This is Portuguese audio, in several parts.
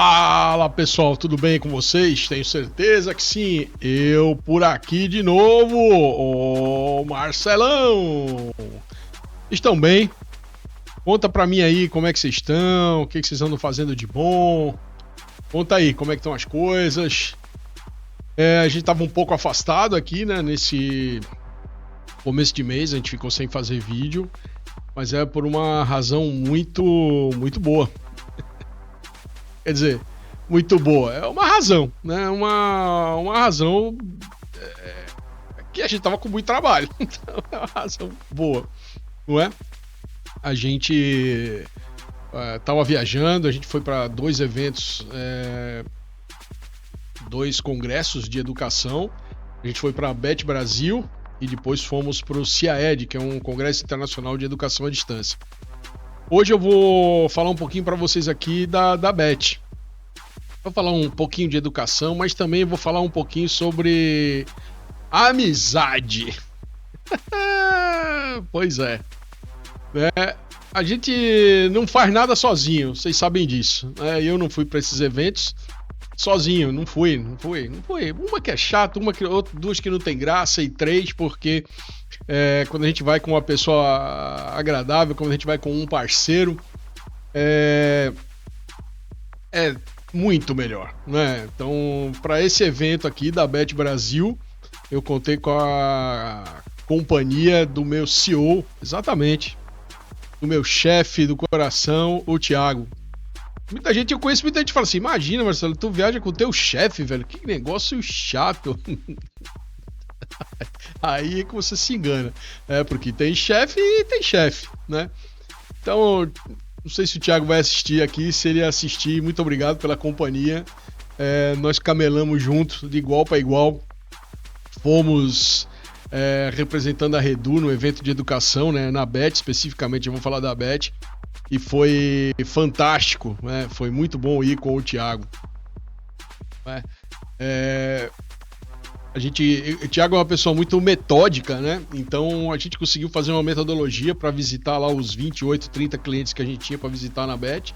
Fala pessoal, tudo bem com vocês? Tenho certeza que sim. Eu por aqui de novo, o Marcelão. Estão bem? Conta pra mim aí como é que vocês estão, o que vocês andam fazendo de bom. Conta aí como é que estão as coisas. A gente tava um pouco afastado aqui, né? Nesse começo de mês a gente ficou sem fazer vídeo, mas é por uma razão muito boa. Quer dizer, muito boa. É uma razão, né? Uma razão que a gente tava com muito trabalho. Então é uma razão boa, não é? A gente tava viajando, a gente foi para dois eventos, dois congressos de educação. A gente foi para a BET Brasil e depois fomos para o CIAED, que é um congresso internacional de educação à distância. Hoje eu vou falar um pouquinho para vocês aqui da BET. Vou falar um pouquinho de educação, mas também vou falar um pouquinho sobre amizade. Pois é. A gente não faz nada sozinho, vocês sabem disso. Eu não fui para esses eventos sozinho, não fui. Uma que é chata, duas que não tem graça e três porque quando a gente vai com uma pessoa agradável, quando a gente vai com um parceiro, é muito melhor, né? Então, para esse evento aqui da BET Brasil, eu contei com a companhia do meu CEO, exatamente, do meu chefe do coração, o Thiago. Eu conheço muita gente que fala assim: imagina, Marcelo, tu viaja com o teu chefe, velho, que negócio chato. Aí é que você se engana, porque tem chefe e tem chefe, né? Então, não sei se o Thiago vai assistir aqui. Se ele assistir, muito obrigado pela companhia. Nós camelamos juntos, de igual para igual. Fomos representando a Redu no evento de educação, né, na BET, especificamente, eu vou falar da BET. E foi fantástico, né? Foi muito bom ir com o Thiago. O Thiago é uma pessoa muito metódica, né? Então a gente conseguiu fazer uma metodologia para visitar lá os 28, 30 clientes que a gente tinha para visitar na BET.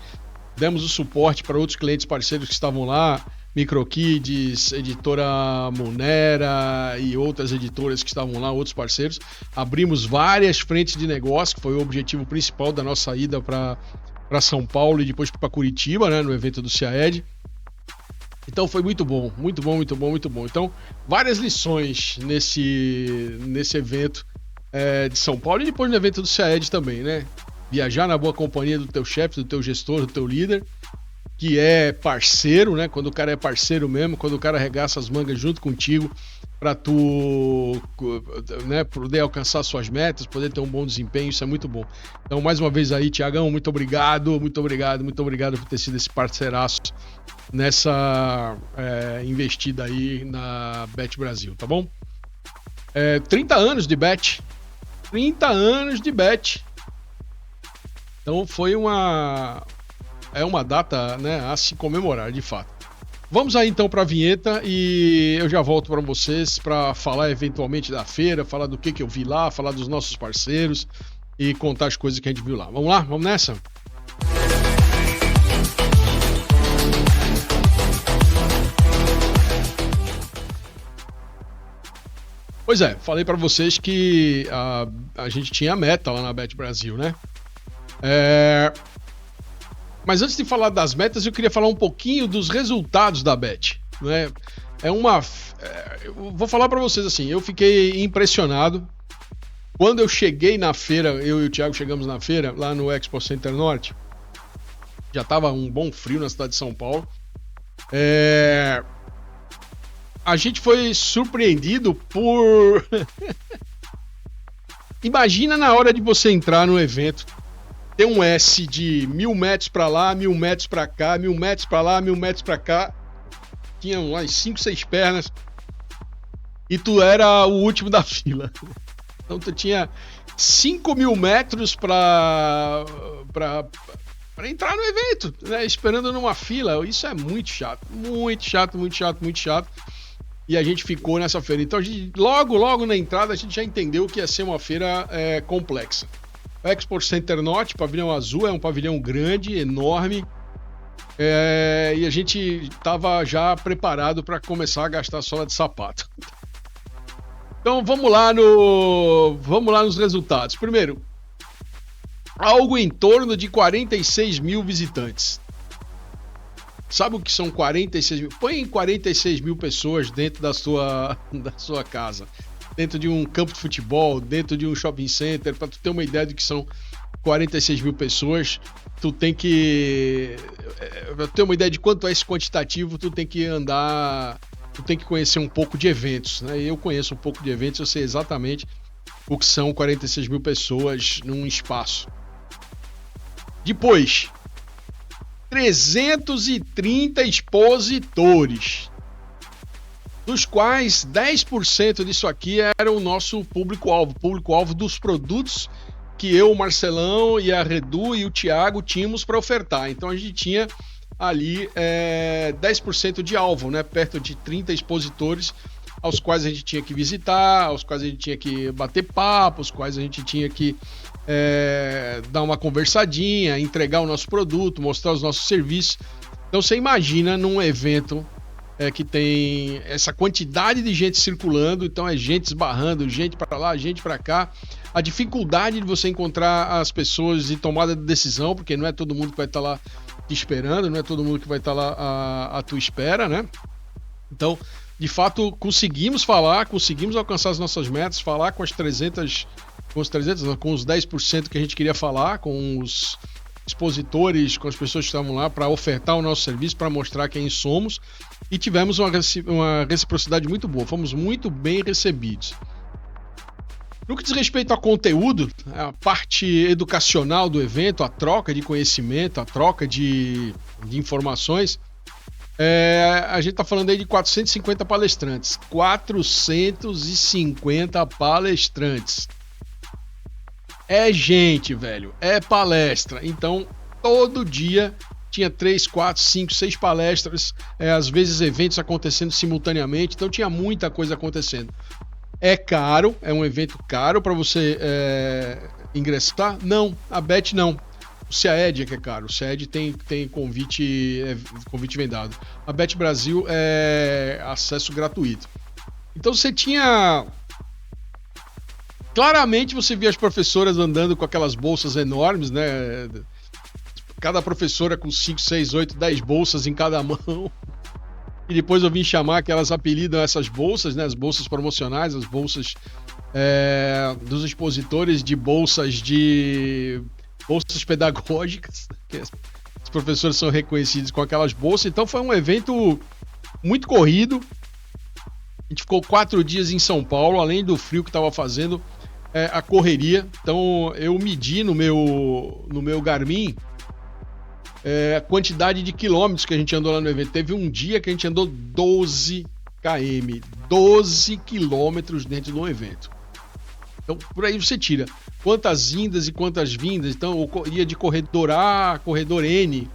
Demos o suporte para outros clientes parceiros que estavam lá, Microkids, Editora Monera e outras editoras que estavam lá, outros parceiros. Abrimos várias frentes de negócio, que foi o objetivo principal da nossa ida para São Paulo e depois para Curitiba, né, no evento do CIAED. Então foi muito bom. Então, várias lições nesse evento de São Paulo e depois no evento do CIAED também, né? Viajar na boa companhia do teu chefe, do teu gestor, do teu líder, que é parceiro, né? Quando o cara é parceiro mesmo, quando o cara arregaça as mangas junto contigo para tu, né, poder alcançar suas metas, poder ter um bom desempenho, isso é muito bom. Então, mais uma vez aí, Thiagão, muito obrigado por ter sido esse parceiraço nessa investida aí na BET Brasil, tá bom? 30 anos de BET. 30 anos de BET. Então foi uma data, né, a se comemorar, de fato. Vamos aí então para a vinheta e eu já volto para vocês para falar eventualmente da feira, falar do que eu vi lá, falar dos nossos parceiros e contar as coisas que a gente viu lá. Vamos lá? Vamos nessa? Pois é, falei para vocês que a gente tinha meta lá na BET Brasil, né? Mas antes de falar das metas, eu queria falar um pouquinho dos resultados da BET, né? Eu vou falar para vocês assim, eu fiquei impressionado. Quando eu cheguei na feira, eu e o Thiago chegamos na feira, lá no Expo Center Norte, já estava um bom frio na cidade de São Paulo. A gente foi surpreendido por... Imagina na hora de você entrar no evento, ter um S de 1.000 metros para lá, 1.000 metros para cá, 1.000 metros para lá, 1.000 metros para cá. Tinham lá 5, 6 pernas. E tu era o último da fila. Então tu tinha 5.000 metros para entrar no evento, né? Esperando numa fila. Isso é muito chato. Muito chato. E a gente ficou nessa feira. Então logo na entrada a gente já entendeu que ia ser uma feira complexa. O Expo Center Norte, pavilhão azul, é um pavilhão grande, enorme. E a gente estava já preparado para começar a gastar sola de sapato. Então vamos lá nos resultados. Primeiro, algo em torno de 46 mil visitantes. Sabe o que são 46 mil? Põe 46 mil pessoas dentro da sua casa, dentro de um campo de futebol, dentro de um shopping center, para tu ter uma ideia do que são 46 mil pessoas. Tu tem que ter uma ideia de quanto é esse quantitativo, tu tem que conhecer um pouco de eventos, né? Eu conheço um pouco de eventos, eu sei exatamente o que são 46 mil pessoas num espaço. Depois, 330 expositores, dos quais 10% disso aqui era o nosso público-alvo dos produtos que eu, o Marcelão e a Redu e o Thiago tínhamos para ofertar. Então a gente tinha ali 10% de alvo, né? Perto de 30 expositores aos quais a gente tinha que visitar, aos quais a gente tinha que bater papo, aos quais a gente tinha que dar uma conversadinha, entregar o nosso produto, mostrar os nossos serviços. Então você imagina num evento que tem essa quantidade de gente circulando, então é gente esbarrando, gente para lá, gente para cá, a dificuldade de você encontrar as pessoas de tomada de decisão, porque não é todo mundo que vai estar lá te esperando, não é todo mundo que vai estar lá à tua espera, né? Então, de fato, conseguimos alcançar as nossas metas, falar com os 10% que a gente queria falar, com os expositores, com as pessoas que estavam lá para ofertar o nosso serviço, para mostrar quem somos, e tivemos uma reciprocidade muito boa, fomos muito bem recebidos. No que diz respeito ao conteúdo, a parte educacional do evento, a troca de conhecimento, a troca de informações, a gente está falando aí de 450 palestrantes. 450 palestrantes. É gente, velho. É palestra. Então, todo dia tinha 3, 4, 5, 6 palestras, às vezes eventos acontecendo simultaneamente. Então, tinha muita coisa acontecendo. É caro, é um evento caro para você ingressar? Não, a Bet não. O CAED é que é caro, o CAED tem convite vendado. A Bet Brasil é acesso gratuito. Então você tinha... Claramente você via as professoras andando com aquelas bolsas enormes, né? Cada professora com 5, 6, 8, 10 bolsas em cada mão. E depois eu vim chamar que elas apelidam essas bolsas, né? As bolsas promocionais, as bolsas dos expositores de bolsas pedagógicas, que os professores são reconhecidos com aquelas bolsas. Então foi um evento muito corrido. A gente ficou 4 dias em São Paulo, além do frio que estava fazendo, a correria. Então eu medi no meu Garmin a quantidade de quilômetros que a gente andou lá no evento. Teve um dia que a gente andou 12 km, 12 quilômetros dentro de um evento. Então, por aí você tira quantas indas e quantas vindas. Então, ia de corredor A, corredor N,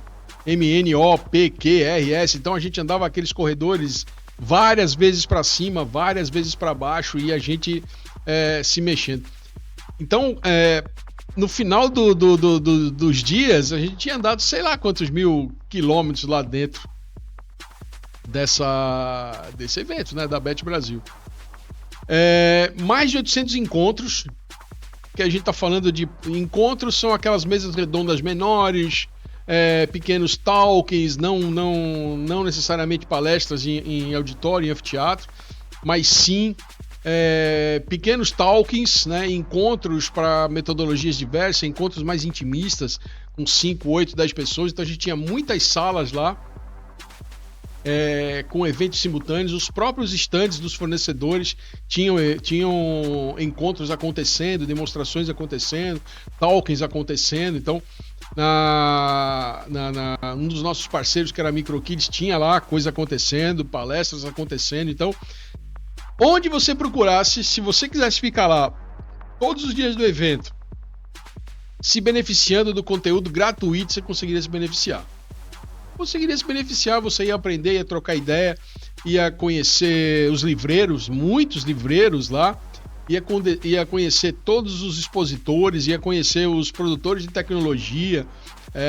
MN, O, P, Q, R, S. Então, a gente andava aqueles corredores várias vezes para cima, várias vezes para baixo, e a gente se mexendo. Então, no final dos dias, a gente tinha andado sei lá quantos mil quilômetros lá dentro desse evento, né, da Bet Brasil. Mais de 800 encontros, que a gente está falando de encontros, são aquelas mesas redondas menores, pequenos talks, não necessariamente palestras em auditório, em anfiteatro, mas sim pequenos talks, né, encontros para metodologias diversas, encontros mais intimistas, com 5, 8, 10 pessoas. Então a gente tinha muitas salas lá, com eventos simultâneos. Os próprios estandes dos fornecedores tinham encontros acontecendo, demonstrações acontecendo, talks acontecendo. Então, um dos nossos parceiros, que era a MicroKids, tinha lá coisa acontecendo, palestras acontecendo. Então, onde você procurasse, se você quisesse ficar lá todos os dias do evento, se beneficiando do conteúdo gratuito, você conseguiria se beneficiar. Você ia aprender, ia trocar ideia, ia conhecer os livreiros, muitos livreiros lá, ia conhecer todos os expositores, ia conhecer os produtores de tecnologia.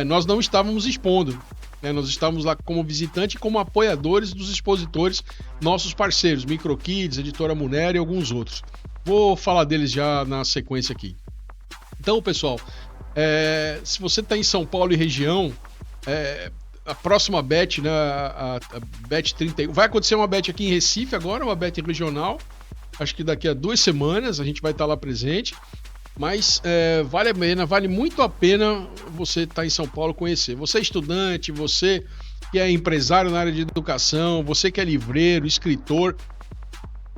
Nós não estávamos expondo. né? Nós estávamos lá como visitante e como apoiadores dos expositores, nossos parceiros, Microkids, Editora Munera e alguns outros. Vou falar deles já na sequência aqui. Então, pessoal, se você está em São Paulo e região, a próxima Bet, né, a Bet 31, vai acontecer uma Bet aqui em Recife agora, uma Bet regional, acho que daqui a 2 semanas a gente vai estar lá presente, mas vale muito a pena você estar em São Paulo conhecer. Você é estudante, você que é empresário na área de educação, você que é livreiro, escritor,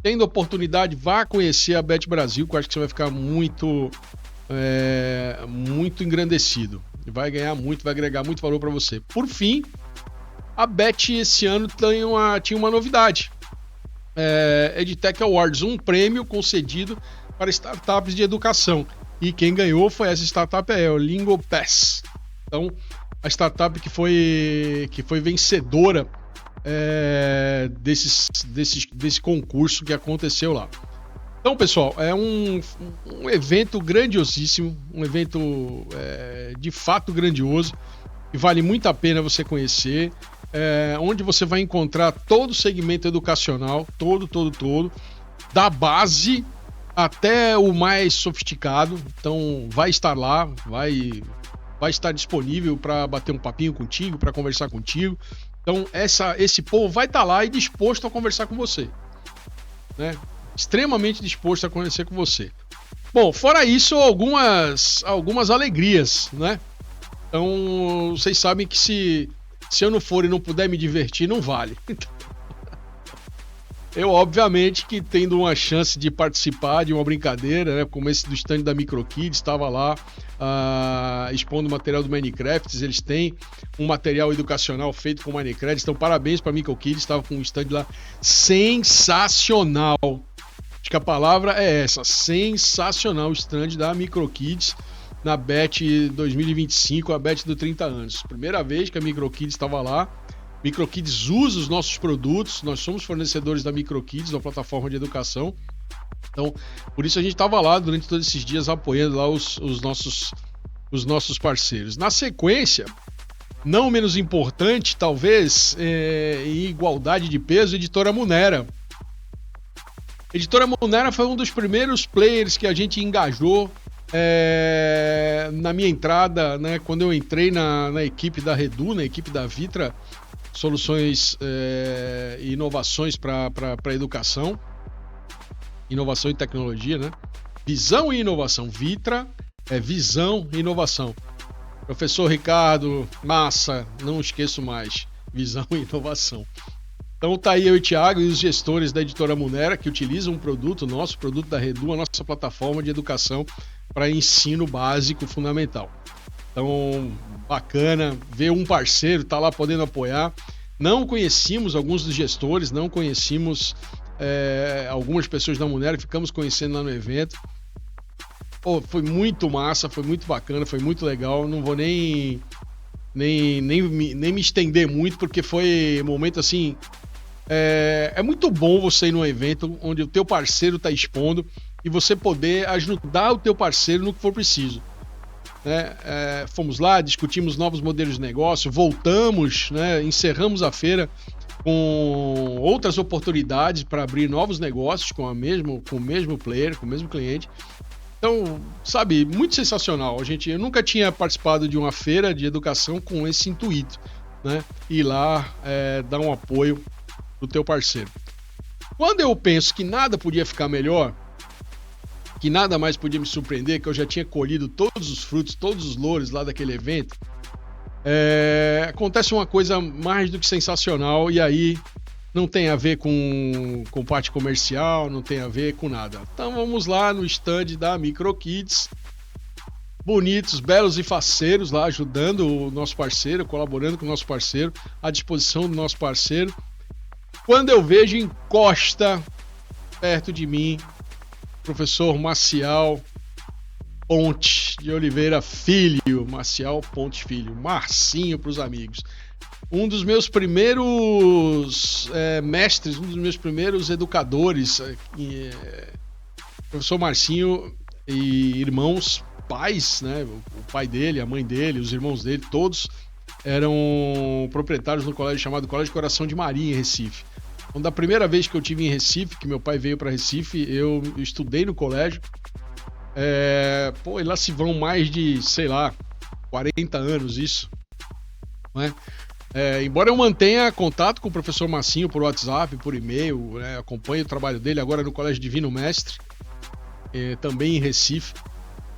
tendo oportunidade, vá conhecer a Bet Brasil, que eu acho que você vai ficar muito engrandecido. Vai ganhar muito, vai agregar muito valor para você. Por fim, a Bet esse ano tinha uma novidade. EdTech Awards, um prêmio concedido para startups de educação. E quem ganhou foi essa startup, o LingoPass. Então, a startup que foi vencedora desse concurso que aconteceu lá. Então, pessoal, é um evento grandiosíssimo, um evento de fato grandioso, e vale muito a pena você conhecer, onde você vai encontrar todo o segmento educacional, todo, da base até o mais sofisticado. Então, vai estar lá, vai estar disponível para bater um papinho contigo, para conversar contigo. Então, esse povo vai estar lá e disposto a conversar com você, né? Extremamente disposto a conhecer com você. Bom, fora isso, algumas alegrias, né? Então, vocês sabem que se eu não for e não puder me divertir, não vale. Eu, obviamente, que tendo uma chance de participar de uma brincadeira, né, como esse do stand da Microkids, estava lá expondo o material do Minecraft. Eles têm um material educacional feito com Minecraft, então parabéns para a Microkids, estava com um stand lá sensacional. Acho que a palavra é essa, sensacional, o stand da Microkids na Bet 2025, a Bet do 30 anos. Primeira vez que a Microkids estava lá. Microkids usa os nossos produtos, nós somos fornecedores da Microkids, uma plataforma de educação. Então, por isso a gente estava lá durante todos esses dias apoiando lá os nossos parceiros. Na sequência, não menos importante, talvez, em igualdade de peso, Editora Munera. Editora Munera foi um dos primeiros players que a gente engajou na minha entrada, né, quando eu entrei na equipe da Redu, na equipe da Vitra, soluções e inovações para a educação, inovação e tecnologia, né? Visão e inovação. Vitra é visão e inovação. Professor Ricardo, massa, não esqueço mais. Visão e inovação. Então tá aí eu e o Thiago e os gestores da Editora Munera que utilizam um produto, nosso produto da Redu, a nossa plataforma de educação para ensino básico fundamental. Então, bacana ver um parceiro tá lá podendo apoiar. Não conhecíamos alguns dos gestores, não conhecíamos algumas pessoas da Munera, ficamos conhecendo lá no evento. Pô, foi muito massa, foi muito bacana, foi muito legal. Não vou nem me estender muito, porque foi um momento assim. É muito bom você ir num evento onde o teu parceiro está expondo e você poder ajudar o teu parceiro no que for preciso. Fomos lá, discutimos novos modelos de negócio, voltamos, né, encerramos a feira com outras oportunidades para abrir novos negócios com o mesmo player, com o mesmo cliente. Então, sabe, muito sensacional. Eu nunca tinha participado de uma feira de educação com esse intuito, né? Ir lá dar um apoio do teu parceiro. Quando eu penso que nada podia ficar melhor, que nada mais podia me surpreender, que eu já tinha colhido todos os frutos, todos os louros lá daquele evento, acontece uma coisa mais do que sensacional, e aí não tem a ver com parte comercial, não tem a ver com nada. Então vamos lá no stand da Microkids, bonitos, belos e faceiros lá, ajudando o nosso parceiro, colaborando com o nosso parceiro, à disposição do nosso parceiro. Quando eu vejo, encosta perto de mim professor Maciel Ponte de Oliveira Filho, Maciel Ponte Filho, Marcinho para os amigos. Um dos meus primeiros mestres, um dos meus primeiros educadores, professor Marcinho e irmãos, pais, né? O pai dele, a mãe dele, os irmãos dele, todos eram proprietários no colégio chamado Colégio Coração de Maria, em Recife. Então, da primeira vez que eu tive em Recife, que meu pai veio para Recife, eu estudei no colégio. E lá se vão mais de, sei lá, 40 anos isso, né? Embora eu mantenha contato com o professor Massinho por WhatsApp, por e-mail, né? Acompanho o trabalho dele agora no Colégio Divino Mestre, também em Recife.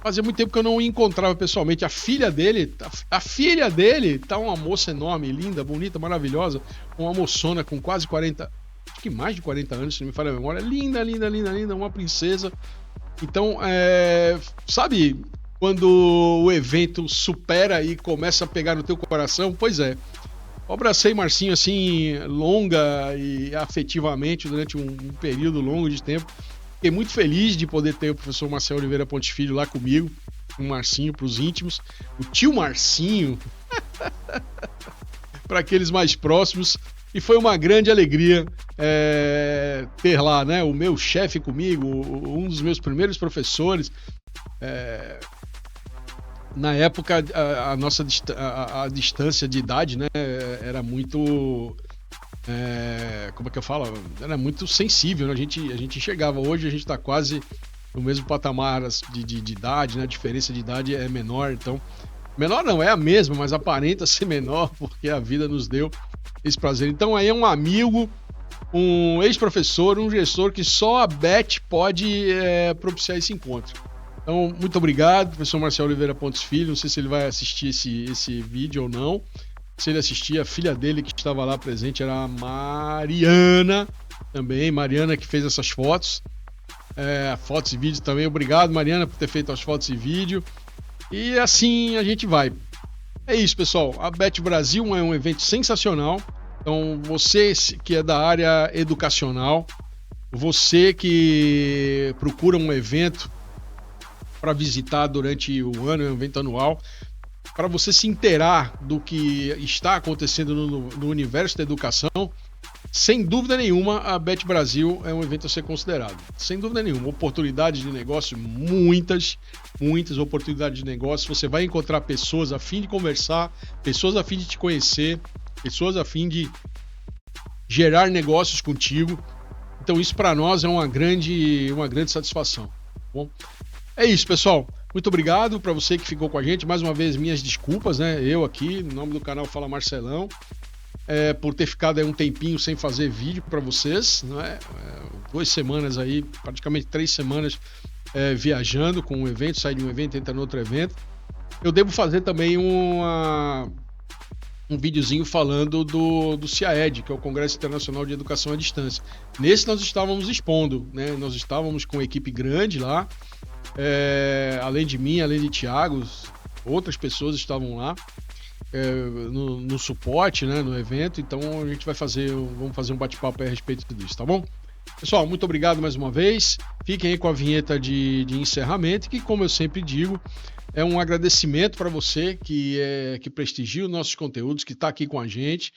Fazia muito tempo que eu não o encontrava pessoalmente. A filha dele tá uma moça enorme, linda, bonita, maravilhosa, uma moçona com quase 40, acho que mais de 40 anos, se não me falha a memória. Linda, linda, linda, linda, uma princesa. Então, sabe quando o evento supera e começa a pegar no teu coração? Pois é. Eu abracei Marcinho assim, longa e afetivamente, durante um período longo de tempo. Fiquei muito feliz de poder ter o professor Marcelo Oliveira Pontes Filho lá comigo, o Marcinho para os íntimos, o tio Marcinho para aqueles mais próximos. E foi uma grande alegria ter lá, né, o meu chefe comigo, um dos meus primeiros professores. Na época, a nossa a distância de idade, né, era muito... como é que eu falo? Era muito sensível, né? A gente chegava. Hoje a gente está quase no mesmo patamar de idade, né? A diferença de idade é menor, então... Menor não, é a mesma, mas aparenta ser menor, porque a vida nos deu esse prazer. Então aí é um amigo, um ex-professor, um gestor que só a Beth pode propiciar esse encontro. Então, muito obrigado, professor Marcelo Oliveira Pontes Filho. Não sei se ele vai assistir esse vídeo ou não. Se ele assistir, a filha dele que estava lá presente era a Mariana, também. Mariana que fez essas fotos. Fotos e vídeos também. Obrigado, Mariana, por ter feito as fotos e vídeo. E assim a gente vai. É isso, pessoal. A Bet Brasil é um evento sensacional. Então, você que é da área educacional, você que procura um evento para visitar durante o ano, é um evento anual, para você se inteirar do que está acontecendo no universo da educação, sem dúvida nenhuma, a Bet Brasil é um evento a ser considerado. Sem dúvida nenhuma. Oportunidades de negócio, muitas oportunidades de negócio. Você vai encontrar pessoas a fim de conversar, pessoas a fim de te conhecer, pessoas a fim de gerar negócios contigo. Então isso para nós é uma grande satisfação. Bom, é isso, pessoal. Muito obrigado para você que ficou com a gente. Mais uma vez, minhas desculpas, né? Eu aqui, no nome do canal Fala Marcelão, por ter ficado aí um tempinho sem fazer vídeo para vocês, né? 2 semanas aí, praticamente 3 semanas viajando com um evento, sai de um evento, entra no outro evento. Eu devo fazer também um videozinho falando do CIAED, que é o Congresso Internacional de Educação à Distância. Nesse nós estávamos expondo, né? Nós estávamos com uma equipe grande lá, além de mim, além de Thiago, outras pessoas estavam lá no suporte, né, no evento. Então a gente vamos fazer um bate-papo a respeito disso, tá bom? Pessoal, muito obrigado mais uma vez. Fiquem aí com a vinheta de encerramento, que, como eu sempre digo, é um agradecimento para você que prestigia os nossos conteúdos, que está aqui com a gente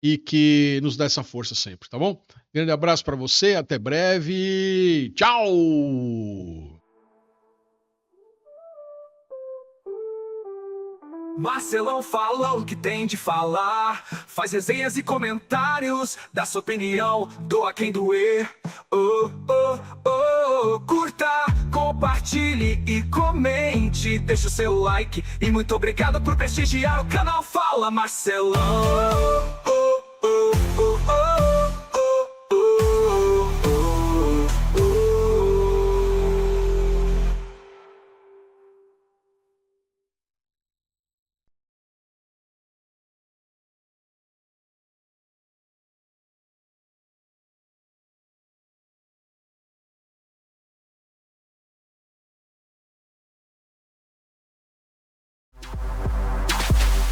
e que nos dá essa força sempre, tá bom? Grande abraço para você, até breve, tchau! Marcelão fala o que tem de falar, faz resenhas e comentários, dá sua opinião, doa quem doer. Curta, compartilhe e comente, deixa o seu like. E muito obrigado por prestigiar o canal Fala Marcelão.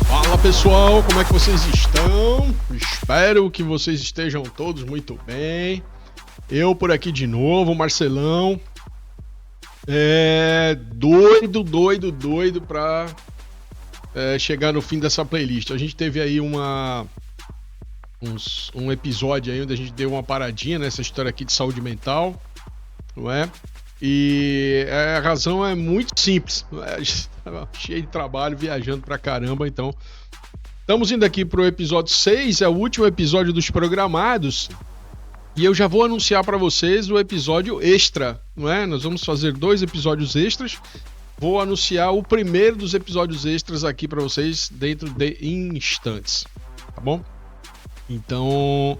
Fala pessoal, como é que vocês estão? Espero que vocês estejam todos muito bem. Eu por aqui de novo, Marcelão. Doido pra chegar no fim dessa playlist. A gente teve aí um episódio aí onde a gente deu uma paradinha nessa história aqui de saúde mental, não é? E a razão é muito simples, não é? A gente tava cheio de trabalho, viajando pra caramba, então Estamos indo aqui para o episódio 6, é o último episódio dos programados. E eu já vou anunciar para vocês o episódio extra, não é? Nós vamos fazer 2 episódios extras. Vou anunciar o primeiro dos episódios extras aqui para vocês dentro de instantes, tá bom? Então,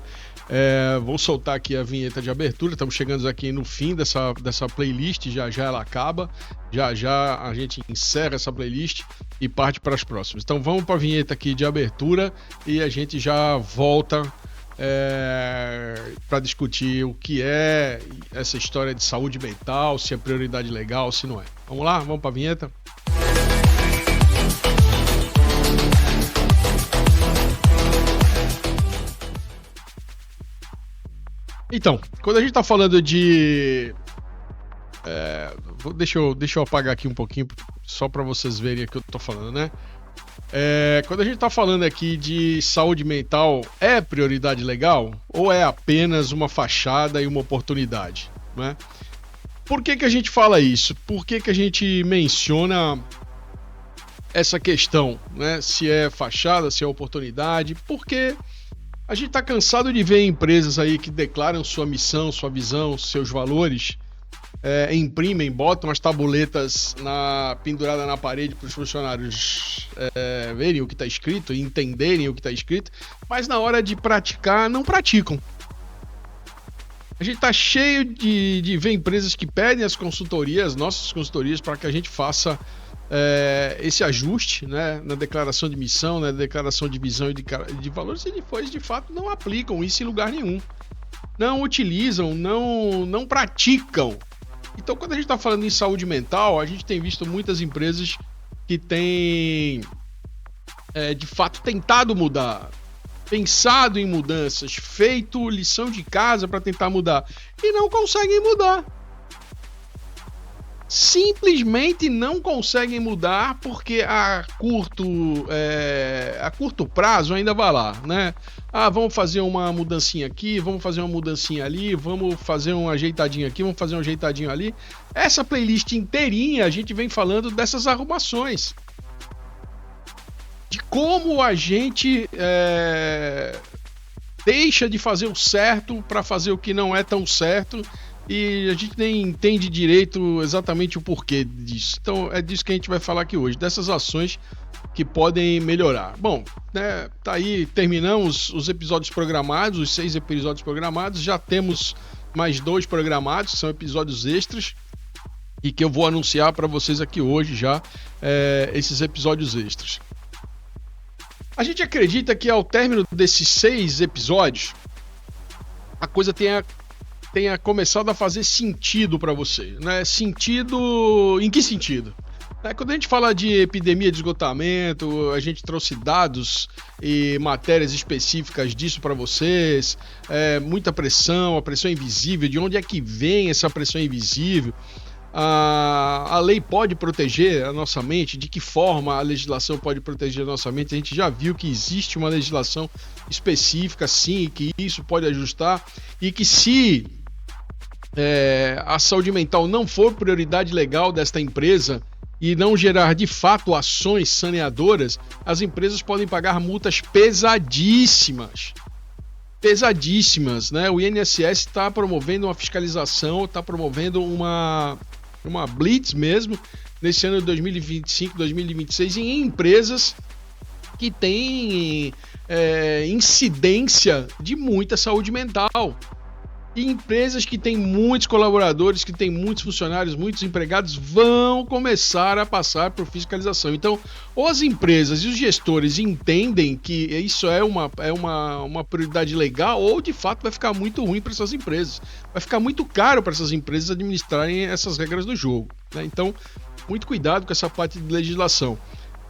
vou soltar aqui a vinheta de abertura. Estamos chegando aqui no fim dessa playlist, já ela acaba. Já a gente encerra essa playlist e parte para as próximas. Então vamos para a vinheta aqui de abertura e a gente já volta para discutir o que é essa história de saúde mental, se é prioridade legal, se não é. Vamos lá? Vamos para a vinheta? Então, quando a gente está falando de... deixa eu apagar aqui um pouquinho, só para vocês verem o que eu estou falando, né? Quando a gente está falando aqui de saúde mental, é prioridade legal ou é apenas uma fachada e uma oportunidade, né? Por que a gente fala isso? Por que a gente menciona essa questão, né? Se é fachada, se é oportunidade? Porque a gente está cansado de ver empresas aí que declaram sua missão, sua visão, seus valores, imprimem, botam as tabuletas penduradas na parede para os funcionários verem o que está escrito e entenderem o que está escrito, mas na hora de praticar, não praticam. A gente está cheio de ver empresas que pedem as consultorias, nossas consultorias, para que a gente faça esse ajuste, né, na declaração de missão, na declaração de visão e de valores, e depois, de fato, não aplicam isso em lugar nenhum. Não utilizam, não praticam. Então, quando a gente está falando em saúde mental, a gente tem visto muitas empresas que têm, de fato, tentado mudar, pensado em mudanças, feito lição de casa para tentar mudar e não conseguem mudar. Simplesmente não conseguem mudar porque a curto prazo ainda vai lá, né? Vamos fazer uma mudancinha aqui, vamos fazer uma mudancinha ali, vamos fazer um ajeitadinho aqui, vamos fazer um ajeitadinho ali. Essa playlist inteirinha a gente vem falando dessas arrumações. De como a gente deixa de fazer o certo para fazer o que não é tão certo. E a gente nem entende direito exatamente o porquê disso. Então é disso que a gente vai falar aqui hoje, dessas ações que podem melhorar. Bom, né, tá aí, terminamos os episódios programados, os 6 episódios programados, já temos mais 2 programados, que são episódios extras, e que eu vou anunciar para vocês aqui hoje já, esses episódios extras. A gente acredita que ao término desses 6 episódios, a coisa tenha começado a fazer sentido para você, né? Sentido... Em que sentido? Quando a gente fala de epidemia de esgotamento, a gente trouxe dados e matérias específicas disso para vocês, muita pressão, a pressão invisível, de onde é que vem essa pressão invisível? A lei pode proteger a nossa mente? De que forma a legislação pode proteger a nossa mente? A gente já viu que existe uma legislação específica, sim, que isso pode ajustar e que se a saúde mental não for prioridade legal desta empresa e não gerar de fato ações saneadoras, as empresas podem pagar multas pesadíssimas, né? O INSS está promovendo uma fiscalização, está promovendo uma blitz mesmo nesse ano de 2025, 2026 em empresas que têm incidência de muita saúde mental. E empresas que têm muitos colaboradores, que têm muitos funcionários, muitos empregados, vão começar a passar por fiscalização. Então, ou as empresas e os gestores entendem que isso é uma prioridade legal, ou de fato vai ficar muito ruim para essas empresas. Vai ficar muito caro para essas empresas administrarem essas regras do jogo, né? Então, muito cuidado com essa parte de legislação.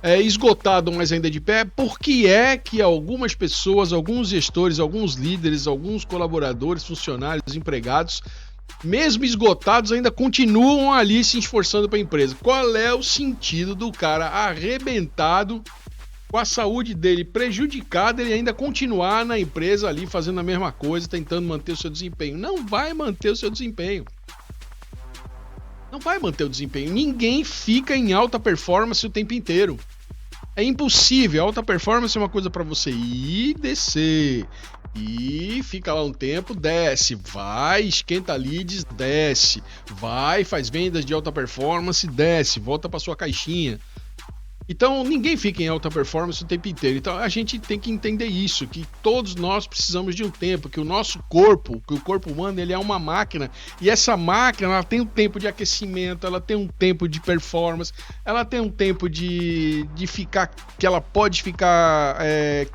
Esgotado, mas ainda de pé, porque é que algumas pessoas, alguns gestores, alguns líderes, alguns colaboradores, funcionários, empregados, mesmo esgotados, ainda continuam ali se esforçando para a empresa? Qual é o sentido do cara arrebentado, com a saúde dele prejudicada, ele ainda continuar na empresa ali fazendo a mesma coisa, tentando manter o seu desempenho? Não vai manter o seu desempenho. Não vai manter o desempenho. Ninguém fica em alta performance o tempo inteiro. É impossível. A alta performance é uma coisa para você ir, descer, e fica lá um tempo, desce, vai, esquenta leads, desce, vai, faz vendas de alta performance, desce, volta para sua caixinha. Então ninguém fica em alta performance o tempo inteiro. Então a gente tem que entender isso, que todos nós precisamos de um tempo, que o nosso corpo, que o corpo humano, ele é uma máquina, e essa máquina, ela tem um tempo de aquecimento, ela tem um tempo de performance, ela tem um tempo de ficar, que ela pode ficar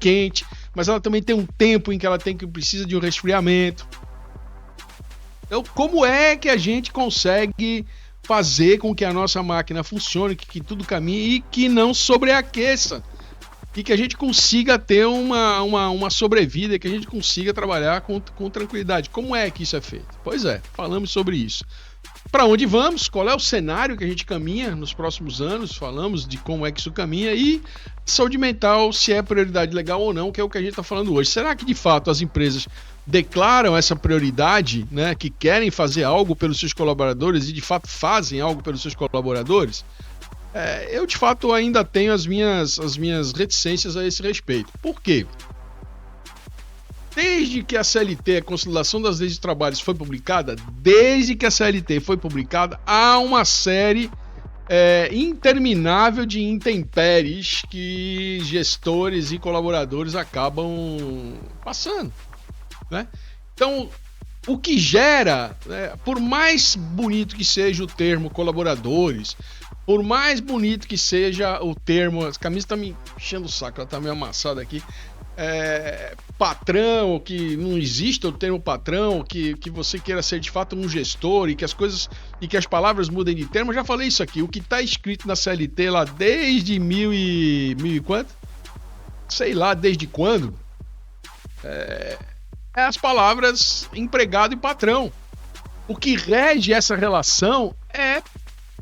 quente, mas ela também tem um tempo em que ela precisa de um resfriamento. Então, como é que a gente consegue fazer com que a nossa máquina funcione, que tudo caminhe e que não sobreaqueça, e que a gente consiga ter uma sobrevida, que a gente consiga trabalhar com tranquilidade? Como é que isso é feito? Pois é, falamos sobre isso. Para onde vamos? Qual é o cenário que a gente caminha nos próximos anos? Falamos de como é que isso caminha, e saúde mental, se é prioridade legal ou não, que é o que a gente está falando hoje. Será que de fato as empresas declaram essa prioridade, né, que querem fazer algo pelos seus colaboradores e de fato fazem algo pelos seus colaboradores? Eu de fato ainda tenho as minhas reticências a esse respeito. Por quê? Desde que a CLT, a Consolidação das Leis de Trabalho, foi publicada, há uma série interminável de intempéries que gestores e colaboradores acabam passando, né? Então, o que gera, por mais bonito que seja o termo colaboradores, por mais bonito que seja o termo, a camisa tá me enchendo o saco, ela tá meio amassada aqui, patrão, que não existe o termo patrão, que você queira ser de fato um gestor e que as coisas e que as palavras mudem de termo. Eu já falei isso aqui, o que está escrito na CLT lá desde mil e quanto? Sei lá, desde quando? As palavras empregado e patrão. O que rege essa relação é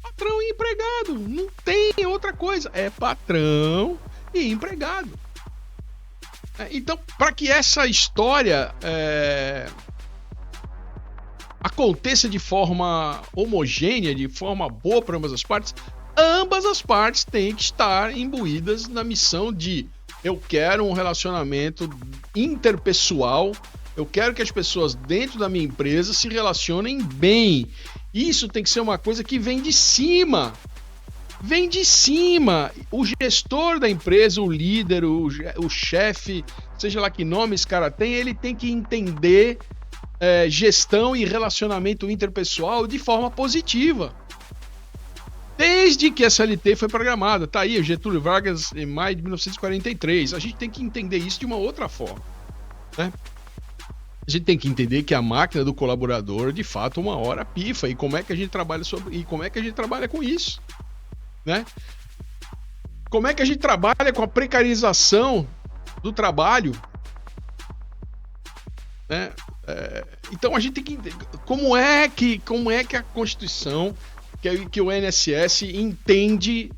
patrão e empregado, não tem outra coisa, é patrão e empregado. Então, para que essa história aconteça de forma homogênea, de forma boa para ambas as partes têm que estar imbuídas na missão de: eu quero um relacionamento interpessoal, eu quero que as pessoas dentro da minha empresa se relacionem bem. Isso tem que ser uma coisa que vem de cima. Vem de cima. O gestor da empresa, o líder, o chefe, seja lá que nome esse cara tem, ele tem que entender gestão e relacionamento interpessoal de forma positiva. Desde que a CLT foi programada. Tá aí, o Getúlio Vargas, em maio de 1943. A gente tem que entender isso de uma outra forma, né? A gente tem que entender que a máquina do colaborador, de fato, uma hora pifa. E como é que a gente trabalha com isso? Né? Como é que a gente trabalha com a precarização do trabalho, né? Então a gente tem que entender como é que a Constituição, que o INSS entende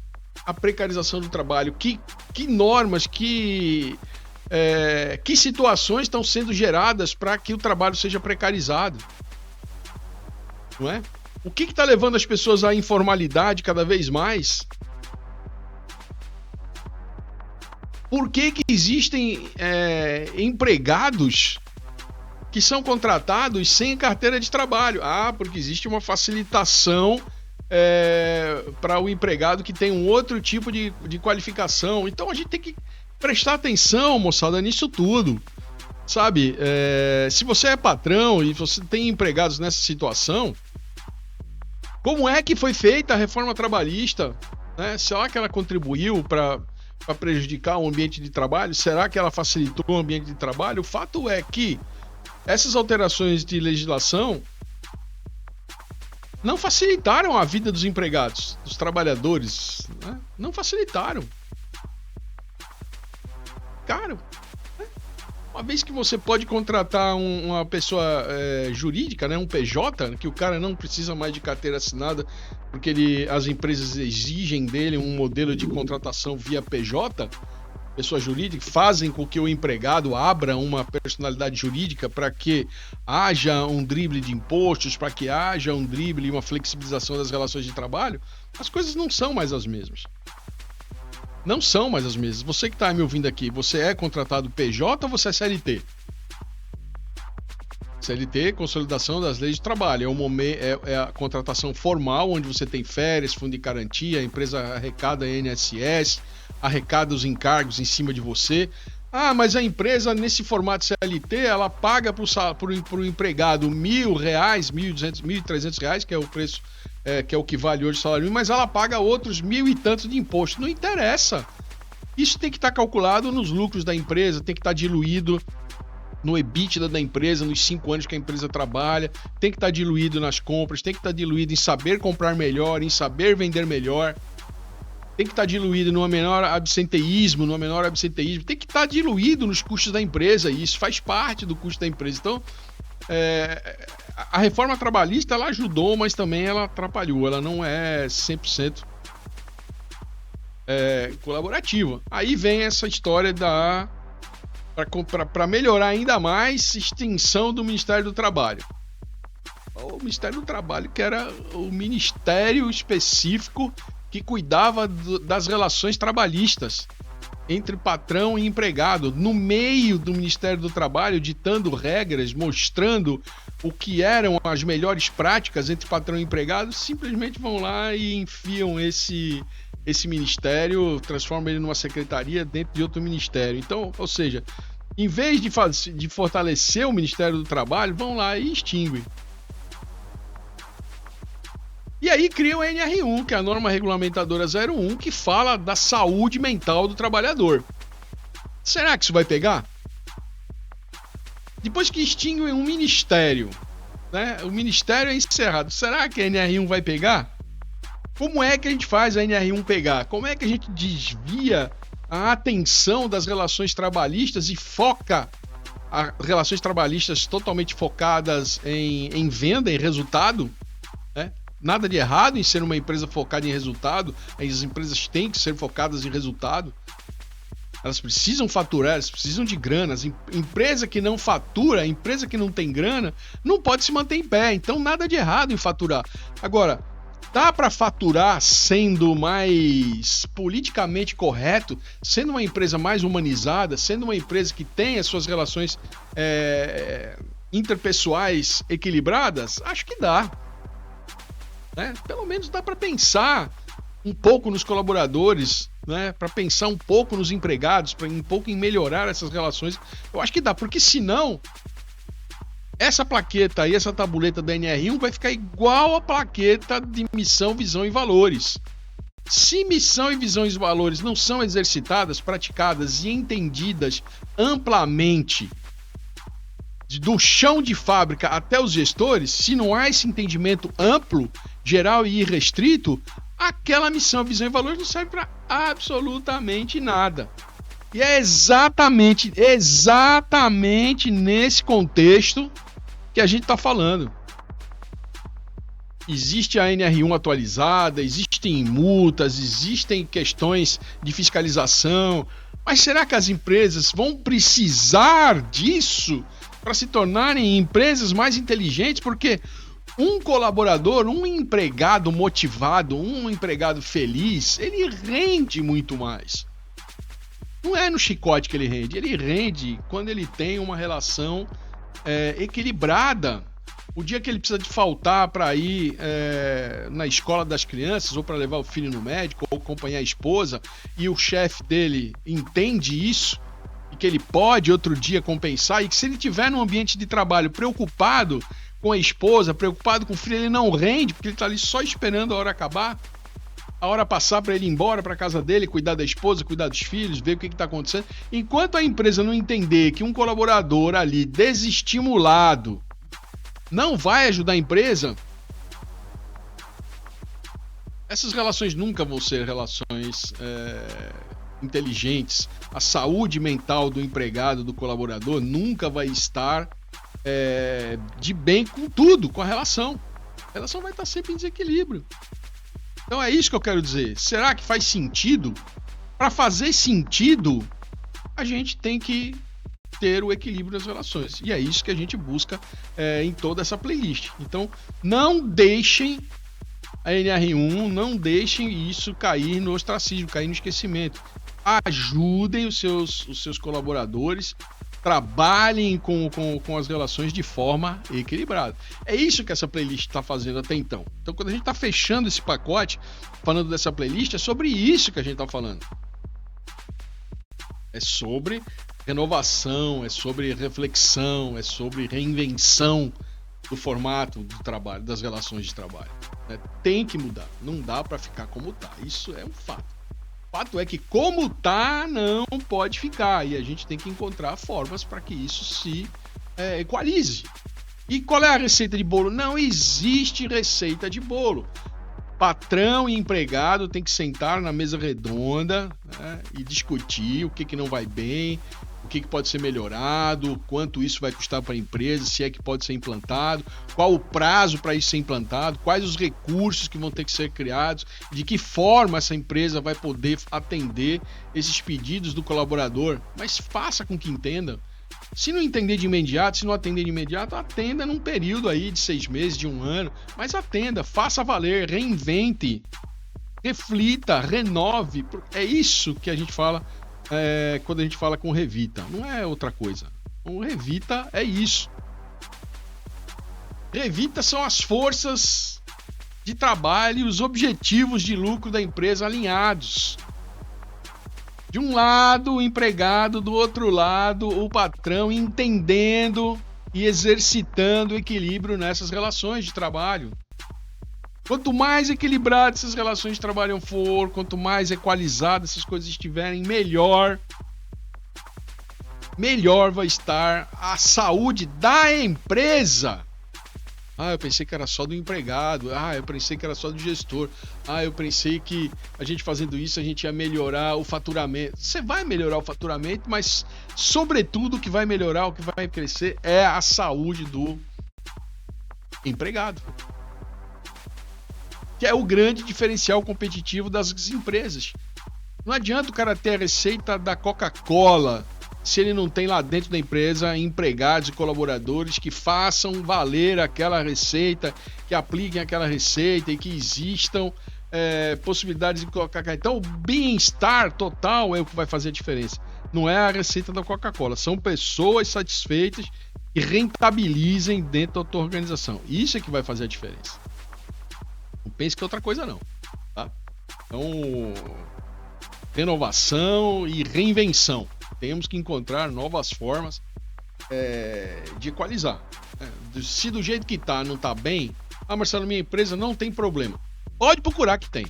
a precarização do trabalho, que normas, que situações estão sendo geradas para que o trabalho seja precarizado, não é? O que está levando as pessoas à informalidade cada vez mais? Por que existem empregados que são contratados sem carteira de trabalho? Porque existe uma facilitação para o empregado que tem um outro tipo de qualificação. Então a gente tem que prestar atenção, moçada, nisso tudo. Sabe? Se você é patrão e você tem empregados nessa situação, como é que foi feita a reforma trabalhista? Né? Será que ela contribuiu para prejudicar o ambiente de trabalho? Será que ela facilitou o ambiente de trabalho? O fato é que essas alterações de legislação não facilitaram a vida dos empregados, dos trabalhadores, né? Não facilitaram. Caro. Uma vez que você pode contratar uma pessoa jurídica, né, um PJ, que o cara não precisa mais de carteira assinada, porque as empresas exigem dele um modelo de contratação via PJ, pessoa jurídica, fazem com que o empregado abra uma personalidade jurídica para que haja um drible de impostos, para que haja um drible e uma flexibilização das relações de trabalho. As coisas não são mais as mesmas. não são mais as mesmas. Você que está me ouvindo aqui, você é contratado PJ ou você é CLT? CLT, Consolidação das Leis de Trabalho. É a contratação formal, onde você tem férias, fundo de garantia, a empresa arrecada INSS, arrecada os encargos em cima de você. Ah, mas a empresa, nesse formato CLT, ela paga para o empregado R$1.000, R$1.200, R$1.300, que é o preço, que é o que vale hoje o salário mínimo, mas ela paga outros 1.000 e tantos de imposto. Não interessa. Isso tem que estar calculado nos lucros da empresa, tem que estar diluído no EBITDA da empresa, nos 5 anos que a empresa trabalha, tem que estar diluído nas compras, tem que estar diluído em saber comprar melhor, em saber vender melhor, tem que estar diluído numa menor absenteísmo, tem que estar diluído nos custos da empresa, e isso faz parte do custo da empresa. Então, a reforma trabalhista, ela ajudou, mas também ela atrapalhou, ela não é 100% colaborativa. Aí vem essa história para melhorar ainda mais, extinção do Ministério do Trabalho. O Ministério do Trabalho, que era o ministério específico que cuidava das relações trabalhistas entre patrão e empregado, no meio do Ministério do Trabalho, ditando regras, mostrando o que eram as melhores práticas entre patrão e empregado, simplesmente vão lá e enfiam esse ministério, transformam ele numa secretaria dentro de outro ministério. Então, ou seja, em vez de fortalecer o Ministério do Trabalho, vão lá e extinguem. E aí cria o NR1, que é a norma regulamentadora 01, que fala da saúde mental do trabalhador. Será que isso vai pegar? Depois que extinguem um ministério, né, o ministério é encerrado, será que a NR1 vai pegar? Como é que a gente faz a NR1 pegar? Como é que a gente desvia a atenção das relações trabalhistas e foca as relações trabalhistas totalmente focadas em venda, em resultado, né? Nada de errado em ser uma empresa focada em resultado, as empresas têm que ser focadas em resultado, elas precisam faturar, elas precisam de grana, empresa que não fatura, empresa que não tem grana, não pode se manter em pé, então nada de errado em faturar. Agora, dá para faturar sendo mais politicamente correto, sendo uma empresa mais humanizada, sendo uma empresa que tem as suas relações interpessoais equilibradas? Acho que dá. Né? Pelo menos dá para pensar um pouco nos colaboradores, né? Para pensar um pouco nos empregados, para um pouco em melhorar essas relações. Eu acho que dá, porque senão essa plaqueta aí, essa tabuleta da NR1 vai ficar igual a plaqueta de missão, visão e valores. Se missão e visão e valores não são exercitadas, praticadas e entendidas amplamente do chão de fábrica até os gestores, se não há esse entendimento amplo, geral e irrestrito, aquela missão, visão e valores não serve para absolutamente nada. E é exatamente nesse contexto que a gente está falando. Existe a NR1 atualizada, existem multas, existem questões de fiscalização, mas será que as empresas vão precisar disso para se tornarem empresas mais inteligentes? Porque um colaborador, um empregado motivado, um empregado feliz, ele rende muito mais. Não é no chicote que ele rende quando ele tem uma relação equilibrada. O dia que ele precisa de faltar para ir na escola das crianças, ou para levar o filho no médico, ou acompanhar a esposa, e o chefe dele entende isso, e que ele pode outro dia compensar, e que se ele estiver num ambiente de trabalho preocupado com a esposa, preocupado com o filho, ele não rende, porque ele está ali só esperando a hora acabar, a hora passar para ele ir embora para casa dele, cuidar da esposa, cuidar dos filhos, ver o que está acontecendo. Enquanto a empresa não entender que um colaborador ali desestimulado não vai ajudar a empresa, essas relações nunca vão ser relações inteligentes. A saúde mental do empregado, do colaborador, nunca vai estar de bem com tudo, com a relação. A relação vai estar sempre em desequilíbrio. Então é isso que eu quero dizer. Será que faz sentido? Para fazer sentido, a gente tem que ter o equilíbrio das relações. E é isso que a gente busca em toda essa playlist. Então, não deixem a NR1, não deixem isso cair no ostracismo, cair no esquecimento. Ajudem os seus colaboradores, trabalhem com as relações de forma equilibrada. É isso que essa playlist está fazendo até então. Então, quando a gente está fechando esse pacote, falando dessa playlist, é sobre isso que a gente está falando. É sobre renovação, é sobre reflexão, é sobre reinvenção do formato do trabalho, das relações de trabalho. Tem que mudar, não dá para ficar como tá. Isso é um fato. O fato é que como tá, não pode ficar, e a gente tem que encontrar formas para que isso se equalize. E qual é a receita de bolo? Não existe receita de bolo. Patrão e empregado tem que sentar na mesa redonda, né, e discutir o que não vai bem, o que pode ser melhorado, quanto isso vai custar para a empresa, se é que pode ser implantado, qual o prazo para isso ser implantado, quais os recursos que vão ter que ser criados, de que forma essa empresa vai poder atender esses pedidos do colaborador, mas faça com que entenda. Se não entender de imediato, se não atender de imediato, atenda num período aí de 6 meses, de 1 ano, mas atenda, faça valer, reinvente, reflita, renove. É isso que a gente fala quando a gente fala com Revita, não é outra coisa. O Revita é isso. Revita são as forças de trabalho e os objetivos de lucro da empresa alinhados. De um lado, o empregado, do outro lado, o patrão, entendendo e exercitando o equilíbrio nessas relações de trabalho. Quanto mais equilibradas essas relações de trabalho for, quanto mais equalizadas essas coisas estiverem, melhor vai estar a saúde da empresa. Eu pensei que era só do empregado. Eu pensei que era só do gestor. Eu pensei que a gente fazendo isso a gente ia melhorar o faturamento. Você vai melhorar o faturamento, mas sobretudo o que vai melhorar, o que vai crescer é a saúde do empregado. Que é o grande diferencial competitivo das empresas. Não adianta o cara ter a receita da Coca-Cola se ele não tem lá dentro da empresa empregados e colaboradores que façam valer aquela receita, que apliquem aquela receita e que existam possibilidades de colocar. Então, o bem-estar total é o que vai fazer a diferença. Não é a receita da Coca-Cola, são pessoas satisfeitas e rentabilizem dentro da tua organização. Isso é que vai fazer a diferença. Não pense que é outra coisa não, tá? Então, renovação e reinvenção. Temos que encontrar novas formas de equalizar. Se do jeito que tá não tá bem, Marcelo, minha empresa não tem problema. Pode procurar que tem.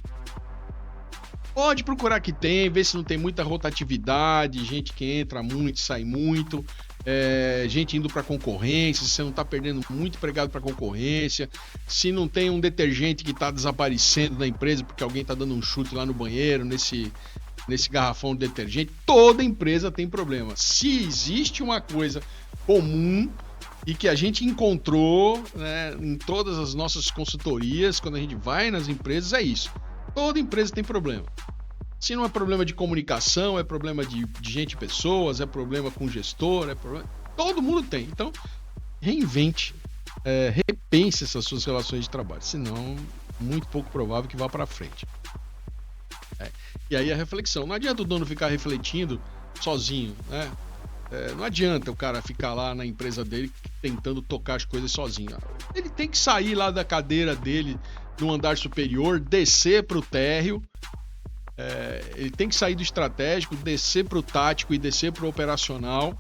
Ver se não tem muita rotatividade, gente que entra muito, sai muito, gente indo para concorrência, se você não está perdendo muito empregado para concorrência, se não tem um detergente que está desaparecendo da empresa porque alguém está dando um chute lá no banheiro, nesse garrafão de detergente. Toda empresa tem problema. Se existe uma coisa comum e que a gente encontrou, né, em todas as nossas consultorias, quando a gente vai nas empresas, é isso. Toda empresa tem problema. Se não é problema de comunicação, é problema de gente e pessoas, é problema com gestor, é problema... Todo mundo tem. Então, reinvente, repense essas suas relações de trabalho. Senão, muito pouco provável que vá para frente. E aí a reflexão. Não adianta o dono ficar refletindo sozinho, né? Não adianta o cara ficar lá na empresa dele tentando tocar as coisas sozinho. Ele tem que sair lá da cadeira dele no andar superior, descer para o térreo. Ele tem que sair do estratégico, descer para o tático e descer para o operacional,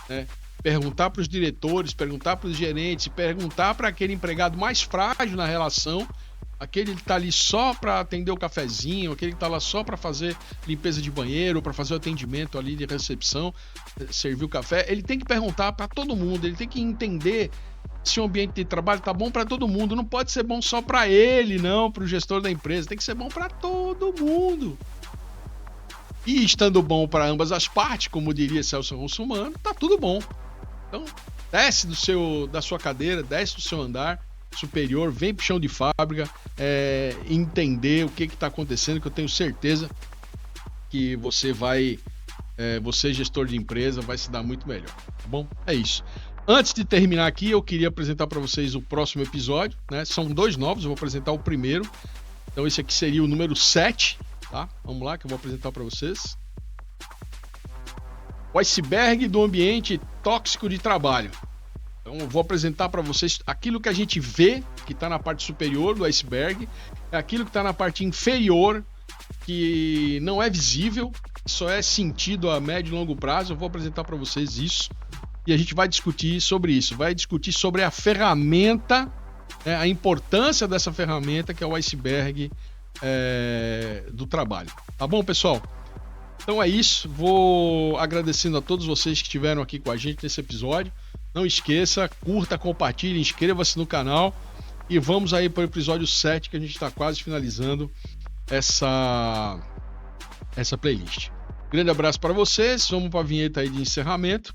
né? Perguntar para os diretores, perguntar para os gerentes, perguntar para aquele empregado mais frágil na relação, aquele que está ali só para atender o cafezinho, aquele que está lá só para fazer limpeza de banheiro, para fazer o atendimento ali de recepção, servir o café. Ele tem que perguntar para todo mundo, ele tem que entender se o ambiente de trabalho está bom para todo mundo. Não pode ser bom só para ele, não, para o gestor da empresa. Tem que ser bom para todo mundo. E estando bom para ambas as partes, como diria Celso Russomano, tá tudo bom. Então, desce da sua cadeira, desce do seu andar superior, vem pro chão de fábrica, entender o que está acontecendo, que eu tenho certeza que você gestor de empresa, vai se dar muito melhor, tá bom? É isso. Antes de terminar aqui, eu queria apresentar para vocês o próximo episódio, né? São 2 novos, eu vou apresentar o primeiro. Então esse aqui seria o número 7, tá? Vamos lá que eu vou apresentar para vocês. O iceberg do ambiente tóxico de trabalho. Então eu vou apresentar para vocês aquilo que a gente vê, que está na parte superior do iceberg, aquilo que está na parte inferior, que não é visível, só é sentido a médio e longo prazo. Eu vou apresentar para vocês isso. E a gente vai discutir sobre isso, vai discutir sobre a ferramenta, né, a importância dessa ferramenta que é o iceberg do trabalho. Tá bom, pessoal? Então é isso, vou agradecendo a todos vocês que estiveram aqui com a gente nesse episódio. Não esqueça, curta, compartilhe, inscreva-se no canal e vamos aí para o episódio 7, que a gente está quase finalizando essa playlist. Grande abraço para vocês, vamos para a vinheta aí de encerramento.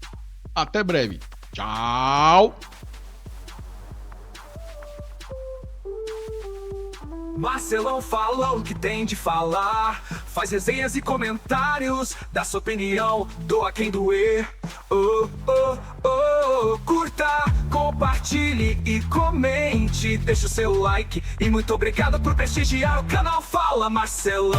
Até breve. Tchau! Marcelão fala o que tem de falar, faz resenhas e comentários, dá sua opinião, doa quem doer. Curta, compartilhe e comente, deixa o seu like e muito obrigado por prestigiar o canal Fala Marcelão.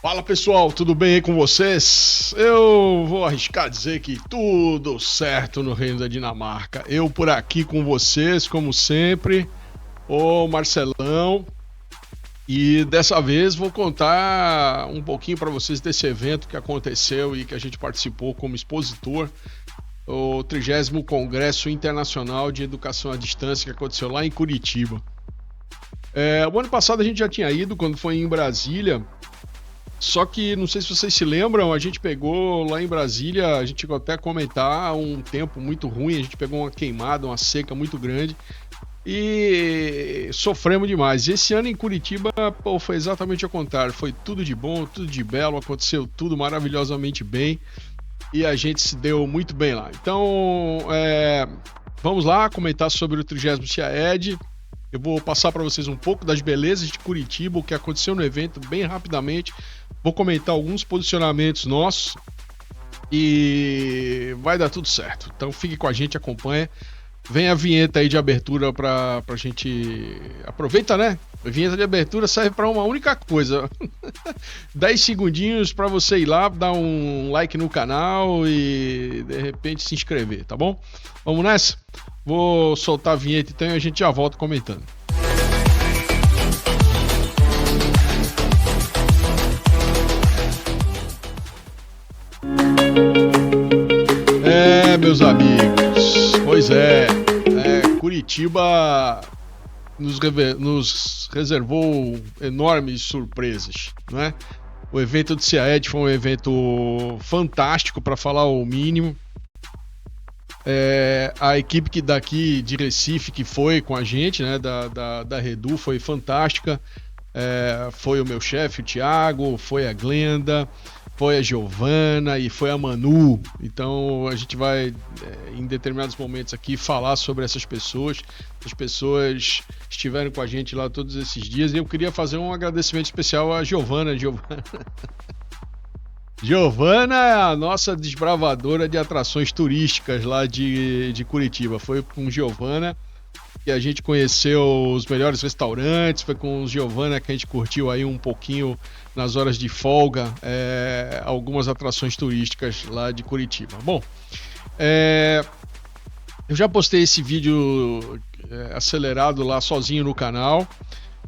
Fala pessoal, tudo bem aí com vocês? Eu vou arriscar dizer que tudo certo no Reino da Dinamarca. Eu por aqui com vocês, como sempre, o Marcelão. E dessa vez vou contar um pouquinho para vocês desse evento que aconteceu e que a gente participou como expositor. O 30º Congresso Internacional de Educação à Distância, que aconteceu lá em Curitiba. O ano passado a gente já tinha ido, quando foi em Brasília. Só que, não sei se vocês se lembram, a gente pegou lá em Brasília, a gente chegou até a comentar um tempo muito ruim, a gente pegou uma queimada, uma seca muito grande e sofremos demais. E esse ano em Curitiba, pô, foi exatamente o contrário, foi tudo de bom, tudo de belo, aconteceu tudo maravilhosamente bem e a gente se deu muito bem lá. Então, vamos lá comentar sobre o 30º CIAED. Eu vou passar para vocês um pouco das belezas de Curitiba, o que aconteceu no evento, bem rapidamente. Vou comentar alguns posicionamentos nossos e vai dar tudo certo. Então fique com a gente, acompanha. Vem a vinheta aí de abertura pra gente... Aproveita, né? A vinheta de abertura serve para uma única coisa. 10 segundinhos para você ir lá, dar um like no canal e de repente se inscrever, tá bom? Vamos nessa? Vou soltar a vinheta então e a gente já volta comentando. Meus amigos, pois Curitiba nos reservou enormes surpresas, né? O evento do CIAED foi um evento fantástico, para falar o mínimo. A equipe que daqui de Recife que foi com a gente, né, da Redu, foi fantástica. Foi o meu chefe, o Thiago, foi a Glenda, foi a Giovana e foi a Manu. Então a gente vai em determinados momentos aqui falar sobre essas pessoas. As pessoas estiveram com a gente lá todos esses dias e eu queria fazer um agradecimento especial à Giovana. Giovana é a nossa desbravadora de atrações turísticas lá de Curitiba. Foi com Giovana que a gente conheceu os melhores restaurantes, foi com Giovana que a gente curtiu aí um pouquinho nas horas de folga, algumas atrações turísticas lá de Curitiba. Bom, eu já postei esse vídeo acelerado lá sozinho no canal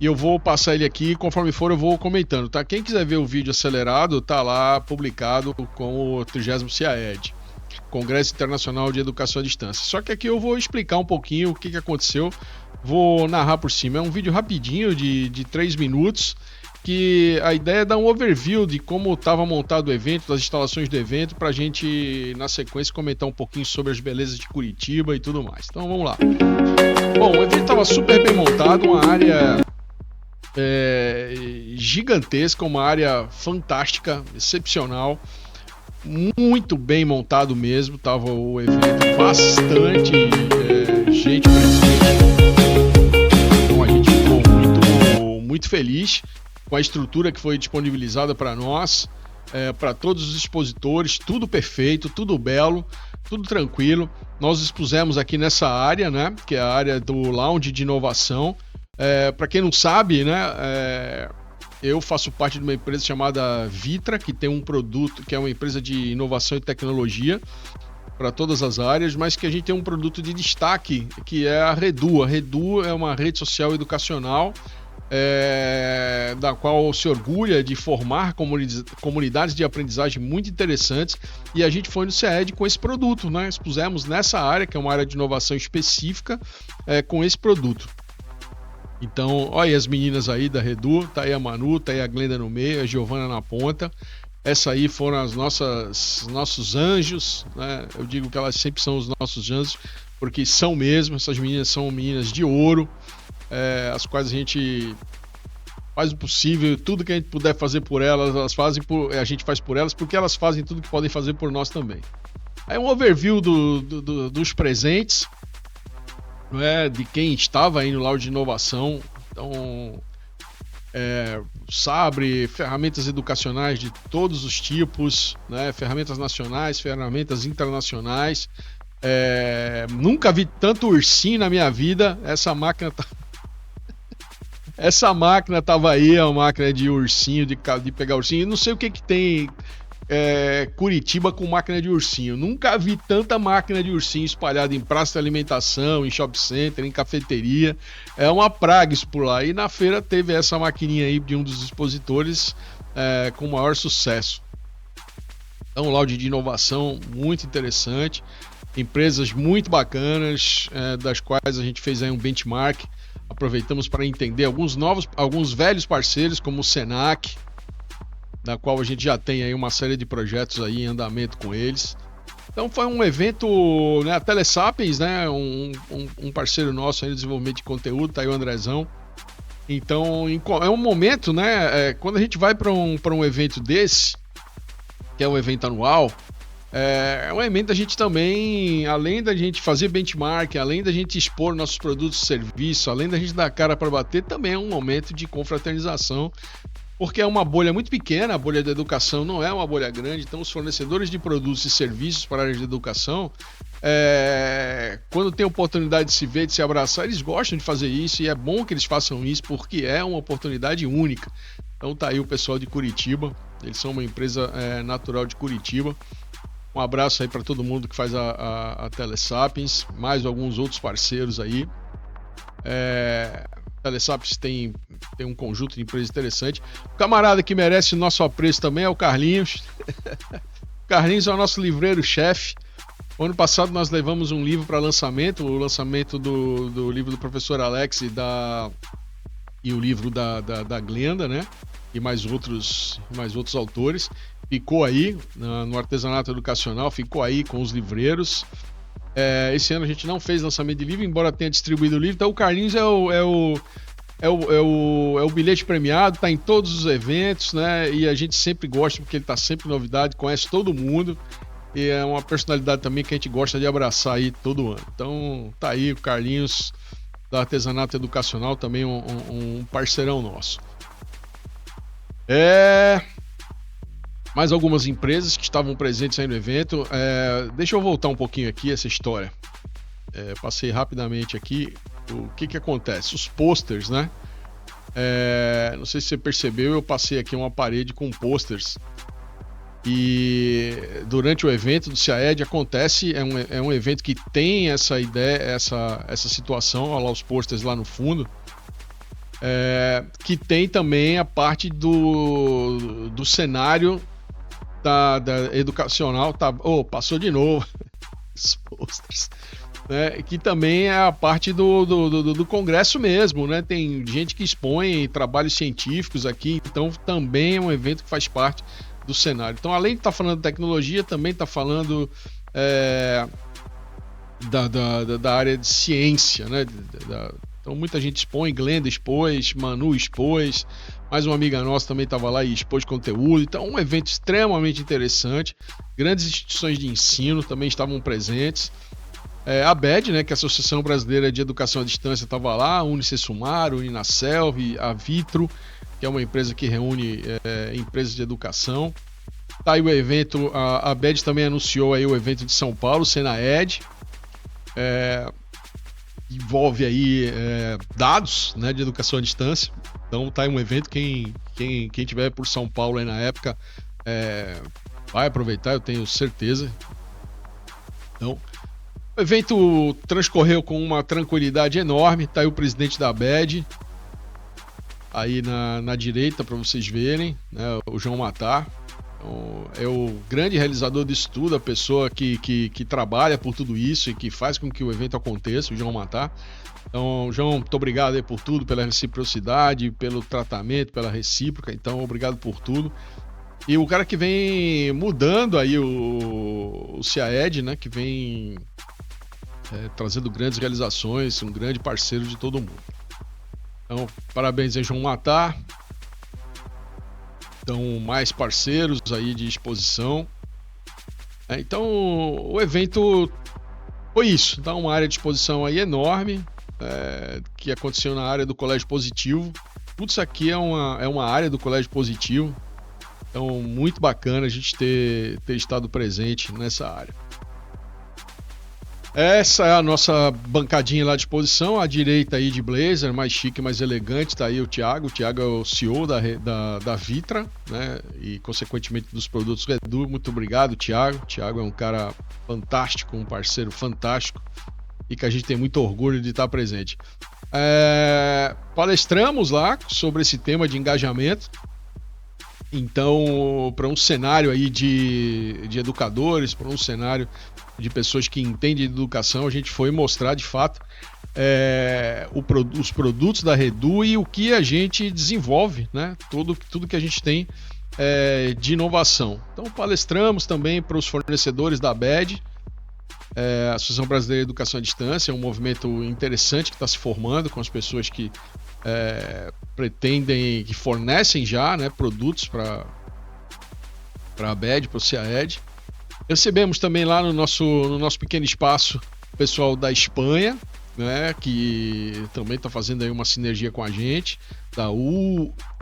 e eu vou passar ele aqui, conforme for eu vou comentando, tá? Quem quiser ver o vídeo acelerado, tá lá publicado com o 30º CIAED, Congresso Internacional de Educação à Distância. Só que aqui eu vou explicar um pouquinho o que aconteceu, vou narrar por cima. É um vídeo rapidinho de 3 minutos que a ideia é dar um overview de como estava montado o evento, das instalações do evento, para a gente, na sequência, comentar um pouquinho sobre as belezas de Curitiba e tudo mais. Então vamos lá. Bom, o evento estava super bem montado, uma área gigantesca, uma área fantástica, excepcional, muito bem montado mesmo. Tava o evento, bastante gente presente. Então a gente ficou muito feliz com a estrutura que foi disponibilizada para nós, para todos os expositores, tudo perfeito, tudo belo, tudo tranquilo. Nós expusemos aqui nessa área, né, que é a área do Lounge de Inovação. Para quem não sabe, né, eu faço parte de uma empresa chamada Vitra, que tem um produto, que é uma empresa de inovação e tecnologia para todas as áreas, mas que a gente tem um produto de destaque, que é a Redu. A Redu é uma rede social educacional da qual se orgulha de formar comunidades de aprendizagem muito interessantes, e a gente foi no CED com esse produto, né? Expusemos nessa área, que é uma área de inovação específica, com esse produto. Então, olha aí as meninas aí da Redu, tá aí a Manu, tá aí a Glenda no meio, a Giovana na ponta. Essa aí foram as nossos anjos, né? Eu digo que elas sempre são os nossos anjos, porque são mesmo, essas meninas são meninas de ouro, as quais a gente faz o possível, tudo que a gente puder fazer por elas, a gente faz por elas, porque elas fazem tudo que podem fazer por nós também. Aí um overview dos presentes, de quem estava aí no Lounge de Inovação. Então, Sabre, ferramentas educacionais de todos os tipos, né? Ferramentas nacionais, ferramentas internacionais. Nunca vi tanto ursinho na minha vida. Essa máquina tava aí, a máquina de ursinho, de pegar ursinho. Eu não sei o que tem Curitiba com máquina de ursinho. Nunca vi tanta máquina de ursinho espalhada em praça de alimentação, em shopping center, em cafeteria. É uma praga isso por lá. E na feira teve essa maquininha aí de um dos expositores com maior sucesso. Então, um lounge de inovação muito interessante. Empresas muito bacanas, das quais a gente fez aí um benchmark. Aproveitamos para entender alguns velhos parceiros, como o Senac, da qual a gente já tem aí uma série de projetos aí em andamento com eles. Então foi um evento, né, a Telesapiens, né, um parceiro nosso aí no desenvolvimento de conteúdo, tá aí o Andrezão. Então é um momento, né, quando a gente vai para um evento desse, que é um evento anual, é um evento da gente também, além da gente fazer benchmark, além da gente expor nossos produtos e serviços, além da gente dar a cara para bater, também é um momento de confraternização, porque é uma bolha muito pequena, a bolha da educação não é uma bolha grande. Então os fornecedores de produtos e serviços para a área de educação, quando tem oportunidade de se ver, de se abraçar, eles gostam de fazer isso, e é bom que eles façam isso, porque é uma oportunidade única. Então tá aí o pessoal de Curitiba, eles são uma empresa natural de Curitiba. Um abraço aí para todo mundo que faz a Telesapiens, mais alguns outros parceiros aí. Telesapiens tem um conjunto de empresas interessante. O camarada que merece o nosso apreço também é o Carlinhos. O Carlinhos é o nosso livreiro-chefe. Ano passado nós levamos um livro para lançamento, o lançamento do livro do professor Alex e o livro da Glenda, né? E mais outros autores. Ficou aí no artesanato educacional, ficou aí com os livreiros. Esse ano a gente não fez lançamento de livro, embora tenha distribuído o livro. Então o Carlinhos é o bilhete premiado, está em todos os eventos, né? E a gente sempre gosta, porque ele está sempre em novidade, conhece todo mundo. E é uma personalidade também que a gente gosta de abraçar aí todo ano. Então tá aí o Carlinhos do Artesanato Educacional, também um parceirão nosso. Mais algumas empresas que estavam presentes aí no evento. Deixa eu voltar um pouquinho aqui essa história. Passei rapidamente aqui. O que acontece? Os posters, né? Não sei se você percebeu, eu passei aqui uma parede com posters. E durante o evento do CIAED acontece, é um evento que tem essa ideia, essa situação, olha lá os posters lá no fundo. Que tem também a parte do cenário da educacional. Passou de novo os posters. né, que também é a parte do congresso mesmo, né? Tem gente que expõe trabalhos científicos aqui, então também é um evento que faz parte do cenário. Então, além de estar falando de tecnologia, também está falando da área de ciência, né? Então muita gente expõe, Glenda expôs, Manu expôs, mais uma amiga nossa também estava lá e expôs conteúdo. Então um evento extremamente interessante, grandes instituições de ensino também estavam presentes. A ABED, né, que é a Associação Brasileira de Educação à Distância, estava lá, a Unicesumar, a Uninaselv, a Vitro, que é uma empresa que reúne empresas de educação. Tá aí o evento, a ABED também anunciou aí o evento de São Paulo, Senaed, envolve aí dados, né, de educação à distância. Então tá aí um evento, quem tiver por São Paulo aí na época vai aproveitar, eu tenho certeza. Então, o evento transcorreu com uma tranquilidade enorme. Tá aí o presidente da ABED aí na direita para vocês verem, né, o João Matar. É o grande realizador disso tudo, a pessoa que trabalha por tudo isso e que faz com que o evento aconteça, o João Matar. Então, João, muito obrigado aí por tudo, pela reciprocidade, pelo tratamento, pela recíproca. Então, obrigado por tudo. E o cara que vem mudando aí o CAED, né, que vem trazendo grandes realizações, um grande parceiro de todo mundo. Então, parabéns aí, João Matar. Então, mais parceiros aí de exposição. Então, o evento foi isso. Dá uma área de exposição aí enorme, que aconteceu na área do Colégio Positivo. Tudo isso aqui é uma área do Colégio Positivo. Então, muito bacana a gente ter estado presente nessa área. Essa é a nossa bancadinha lá de exposição, à direita aí de blazer, mais chique, mais elegante, tá aí o Thiago. O Thiago é o CEO da Vitra, né? E consequentemente dos produtos Redu. Muito obrigado, Thiago. O Thiago é um cara fantástico, um parceiro fantástico e que a gente tem muito orgulho de estar presente. Palestramos lá sobre esse tema de engajamento. Então, para um cenário aí de educadores, para um cenário de pessoas que entendem de educação, a gente foi mostrar de fato os produtos da Redu e o que a gente desenvolve, né? Tudo que a gente tem de inovação. Então, palestramos também para os fornecedores da ABED, a Associação Brasileira de Educação à Distância, é um movimento interessante que está se formando com as pessoas que pretendem, que fornecem já, né, produtos para a ABED, para o CAED. Recebemos também lá no nosso pequeno espaço o pessoal da Espanha, né, que também está fazendo aí uma sinergia com a gente.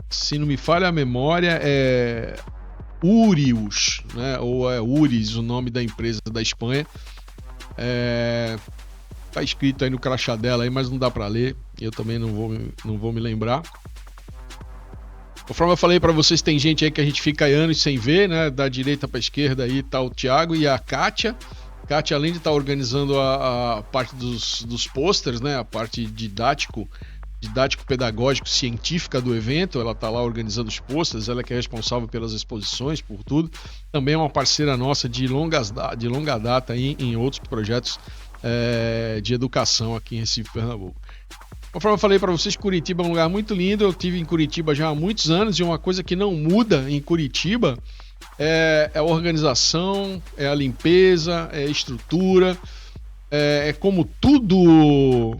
Se não me falha a memória, é Urius, né, ou é Uris o nome da empresa da Espanha. Tá escrito aí no crachá dela, aí, mas não dá para ler. Eu também não vou me lembrar. Conforme eu falei para vocês, tem gente aí que a gente fica anos sem ver, né? Da direita para a esquerda aí tá o Thiago e a Kátia. Kátia, além de estar organizando a parte dos posters, né? A parte didático-pedagógico científica do evento, ela tá lá organizando os posters, ela que é responsável pelas exposições, por tudo. Também é uma parceira nossa de longa data aí em outros projetos de educação aqui em Recife, Pernambuco. Conforme eu falei para vocês, Curitiba é um lugar muito lindo. Eu estive em Curitiba já há muitos anos e uma coisa que não muda em Curitiba é a organização, é a limpeza, é a estrutura, é como tudo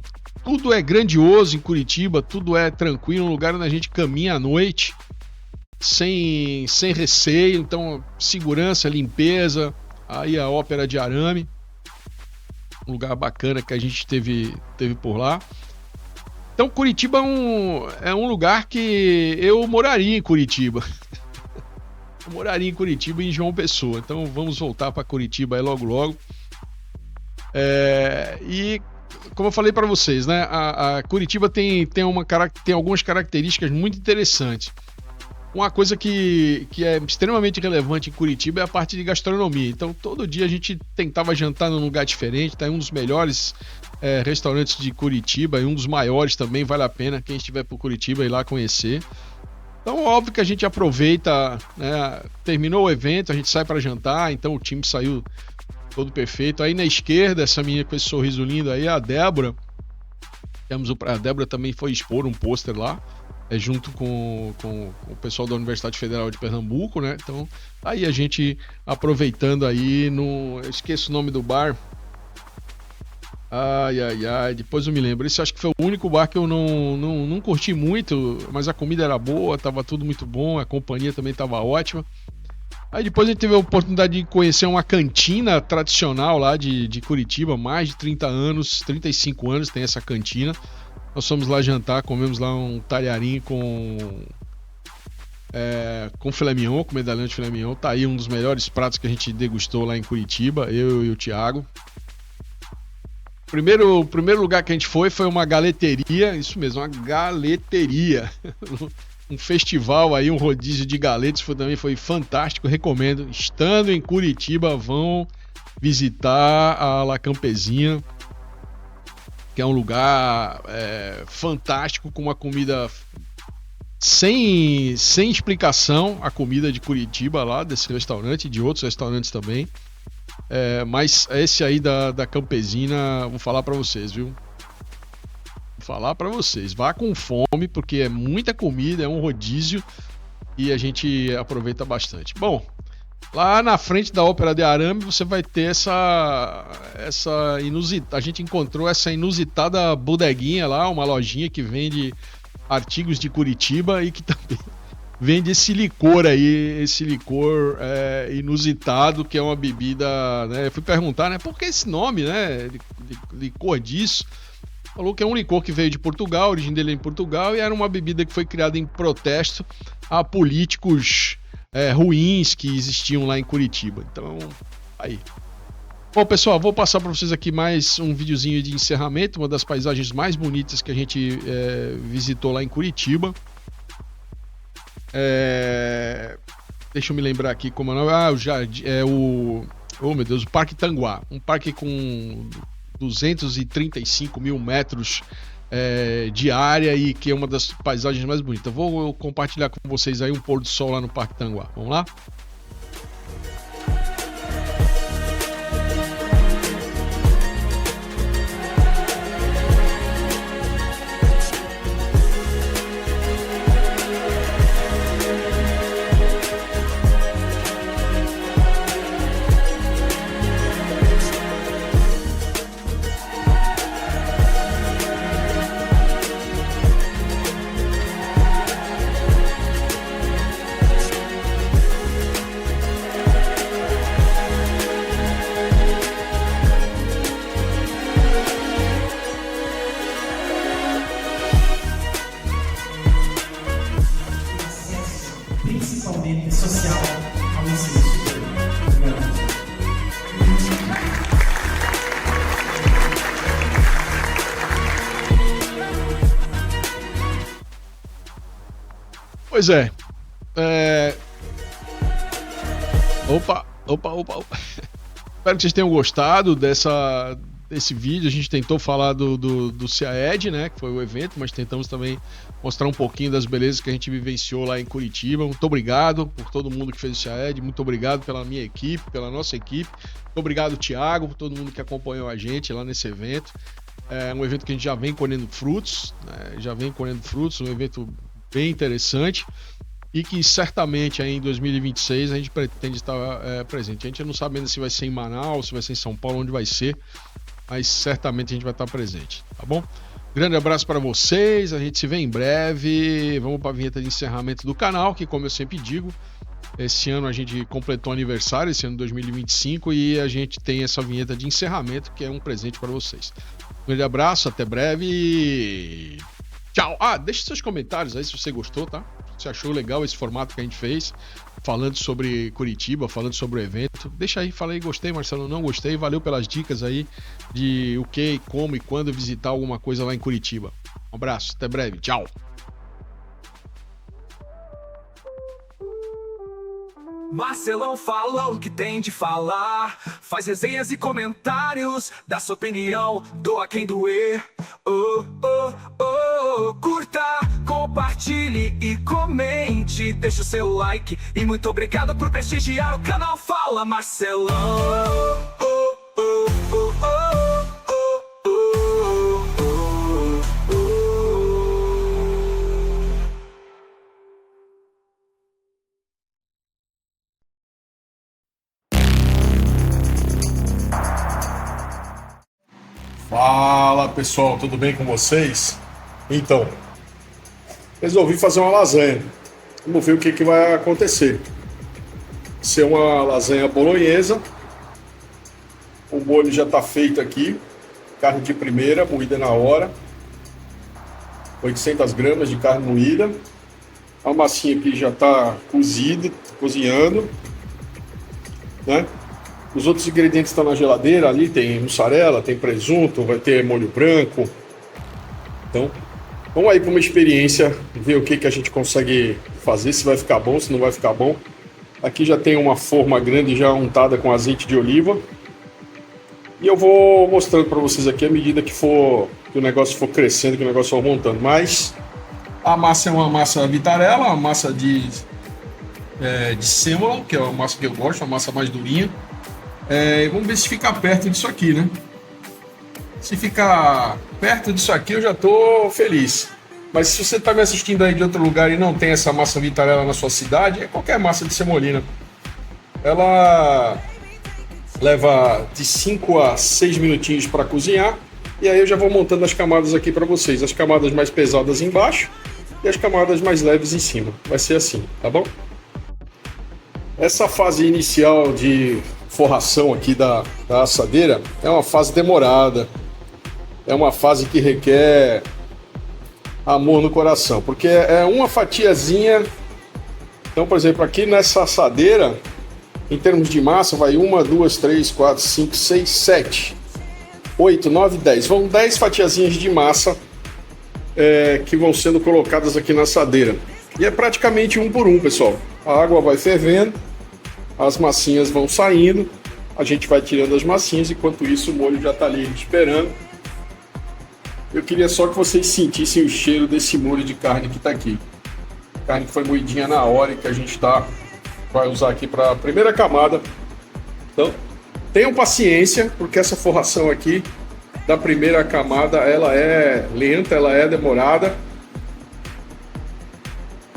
é grandioso em Curitiba, tudo é tranquilo, um lugar onde a gente caminha à noite sem receio. Então, segurança, limpeza, aí a Ópera de Arame, um lugar bacana que a gente teve por lá. Então, Curitiba é um lugar que eu moraria em Curitiba. Eu moraria em Curitiba e em João Pessoa. Então, vamos voltar para Curitiba aí logo. E, como eu falei para vocês, né, a Curitiba tem algumas características muito interessantes. Uma coisa que é extremamente relevante em Curitiba é a parte de gastronomia. Então, todo dia a gente tentava jantar num lugar diferente. Tá em um dos melhores restaurantes de Curitiba e um dos maiores também. Vale a pena quem estiver por Curitiba ir lá conhecer. Então, óbvio que a gente aproveita, né, terminou o evento, a gente sai para jantar. Então, o time saiu todo perfeito. Aí na esquerda, essa menina com esse sorriso lindo aí, a Débora. A Débora também foi expor um pôster lá, junto com o pessoal da Universidade Federal de Pernambuco, né? Então, aí a gente aproveitando aí no... Eu esqueço o nome do bar. Ai, depois eu me lembro. Esse acho que foi o único bar que eu não curti muito, mas a comida era boa, tava tudo muito bom, a companhia também tava ótima. Aí depois a gente teve a oportunidade de conhecer uma cantina tradicional lá de Curitiba, mais de 30 anos, 35 anos tem essa cantina. Nós fomos lá jantar, comemos lá um talharim com filé mignon, com medalhão de filé mignon. Tá aí um dos melhores pratos que a gente degustou lá em Curitiba, eu e o Thiago. O primeiro lugar que a gente foi uma galeteria, isso mesmo, uma galeteria. Um festival aí, um rodízio de galetes, também foi fantástico, recomendo. Estando em Curitiba, vão visitar a La Campesina, que é um lugar fantástico, com uma comida sem explicação, a comida de Curitiba lá, desse restaurante e de outros restaurantes também. Mas esse aí da Campesina, vou falar pra vocês, viu? Vá com fome, porque é muita comida, é um rodízio e a gente aproveita bastante. Bom, lá na frente da Ópera de Arame você vai ter essa inusitada. A gente encontrou essa inusitada bodeguinha lá, uma lojinha que vende artigos de Curitiba e que também vende esse licor aí, inusitado, que é uma bebida, né? Eu fui perguntar, né? Por que esse nome, né? Licor disso. Falou que é um licor que veio de Portugal, a origem dele é em Portugal, e era uma bebida que foi criada em protesto a políticos ruins que existiam lá em Curitiba. Então, aí. Bom, pessoal, vou passar para vocês aqui mais um videozinho de encerramento, uma das paisagens mais bonitas que a gente visitou lá em Curitiba. Deixa eu me lembrar aqui como é o nome. O jardim, oh meu Deus, o Parque Tanguá. Um parque com 235 mil metros de área e que é uma das paisagens mais bonitas. Vou compartilhar com vocês aí um pôr do sol lá no Parque Tanguá. Vamos lá? Principalmente social ao ensino superior. Pois é. Opa. Espero que vocês tenham gostado desse vídeo. A gente tentou falar do CIAED, né, que foi o evento, mas tentamos também mostrar um pouquinho das belezas que a gente vivenciou lá em Curitiba. Muito obrigado por todo mundo que fez o CIAED, muito obrigado pela minha equipe, pela nossa equipe, muito obrigado, Thiago, por todo mundo que acompanhou a gente lá nesse evento. É um evento que a gente já vem colhendo frutos, né, um evento bem interessante e que certamente aí em 2026 a gente pretende estar presente. A gente não sabe ainda se vai ser em Manaus, se vai ser em São Paulo, onde vai ser, mas certamente a gente vai estar presente, tá bom? Grande abraço para vocês, a gente se vê em breve. Vamos para a vinheta de encerramento do canal, que, como eu sempre digo, esse ano a gente completou aniversário, esse ano 2025, e a gente tem essa vinheta de encerramento, que é um presente para vocês. Grande abraço, até breve. Tchau. Deixe seus comentários aí se você gostou, tá? Se achou legal esse formato que a gente fez, falando sobre Curitiba, falando sobre o evento. Deixa aí, fala aí, gostei, Marcelo, não gostei. Valeu pelas dicas aí de o que, como e quando visitar alguma coisa lá em Curitiba. Um abraço, até breve, tchau. Marcelão fala o que tem de falar, faz resenhas e comentários, dá sua opinião, doa quem doer. Curta, compartilhe e comente, deixa o seu like. E muito obrigado por prestigiar o canal Fala Marcelão. Fala pessoal, tudo bem com vocês? Então, resolvi fazer uma lasanha. Vamos ver o que vai acontecer. Vai ser uma lasanha bolonhesa. O molho já está feito aqui. Carne de primeira, moída na hora. 800 gramas de carne moída. A massinha aqui já está cozida, cozinhando, né? Os outros ingredientes estão na geladeira. Ali tem mussarela, tem presunto, vai ter molho branco. Então, vamos aí para uma experiência, ver o que a gente consegue fazer, se vai ficar bom, se não vai ficar bom. Aqui já tem uma forma grande já untada com azeite de oliva. E eu vou mostrando para vocês aqui à medida que o negócio for crescendo, que o negócio for montando. Mas a massa é uma massa vitarella, uma massa de sêmola, que é uma massa que eu gosto, uma massa mais durinha. Vamos ver se fica perto disso aqui, né? Se ficar perto disso aqui, eu já tô feliz. Mas se você tá me assistindo aí de outro lugar e não tem essa massa vitarella na sua cidade, é qualquer massa de semolina. Ela leva de 5 a 6 minutinhos para cozinhar. E aí eu já vou montando as camadas aqui para vocês. As camadas mais pesadas embaixo e as camadas mais leves em cima. Vai ser assim, tá bom? Essa fase inicial de forração aqui da assadeira é uma fase demorada, é uma fase que requer amor no coração, porque é uma fatiazinha. Então, por exemplo, aqui nessa assadeira, em termos de massa, vai 1, 2, 3, 4, 5, 6, 7, 8, 9, 10. Vão 10 fatiazinhas de massa que vão sendo colocadas aqui na assadeira. E é praticamente um por um, pessoal. A água vai fervendo, as massinhas vão saindo, a gente vai tirando as massinhas, enquanto isso o molho já está ali esperando. Eu queria só que vocês sentissem o cheiro desse molho de carne que está aqui. Carne que foi moidinha na hora e que a gente vai usar aqui para a primeira camada. Então, tenham paciência, porque essa forração aqui da primeira camada, ela é lenta, ela é demorada.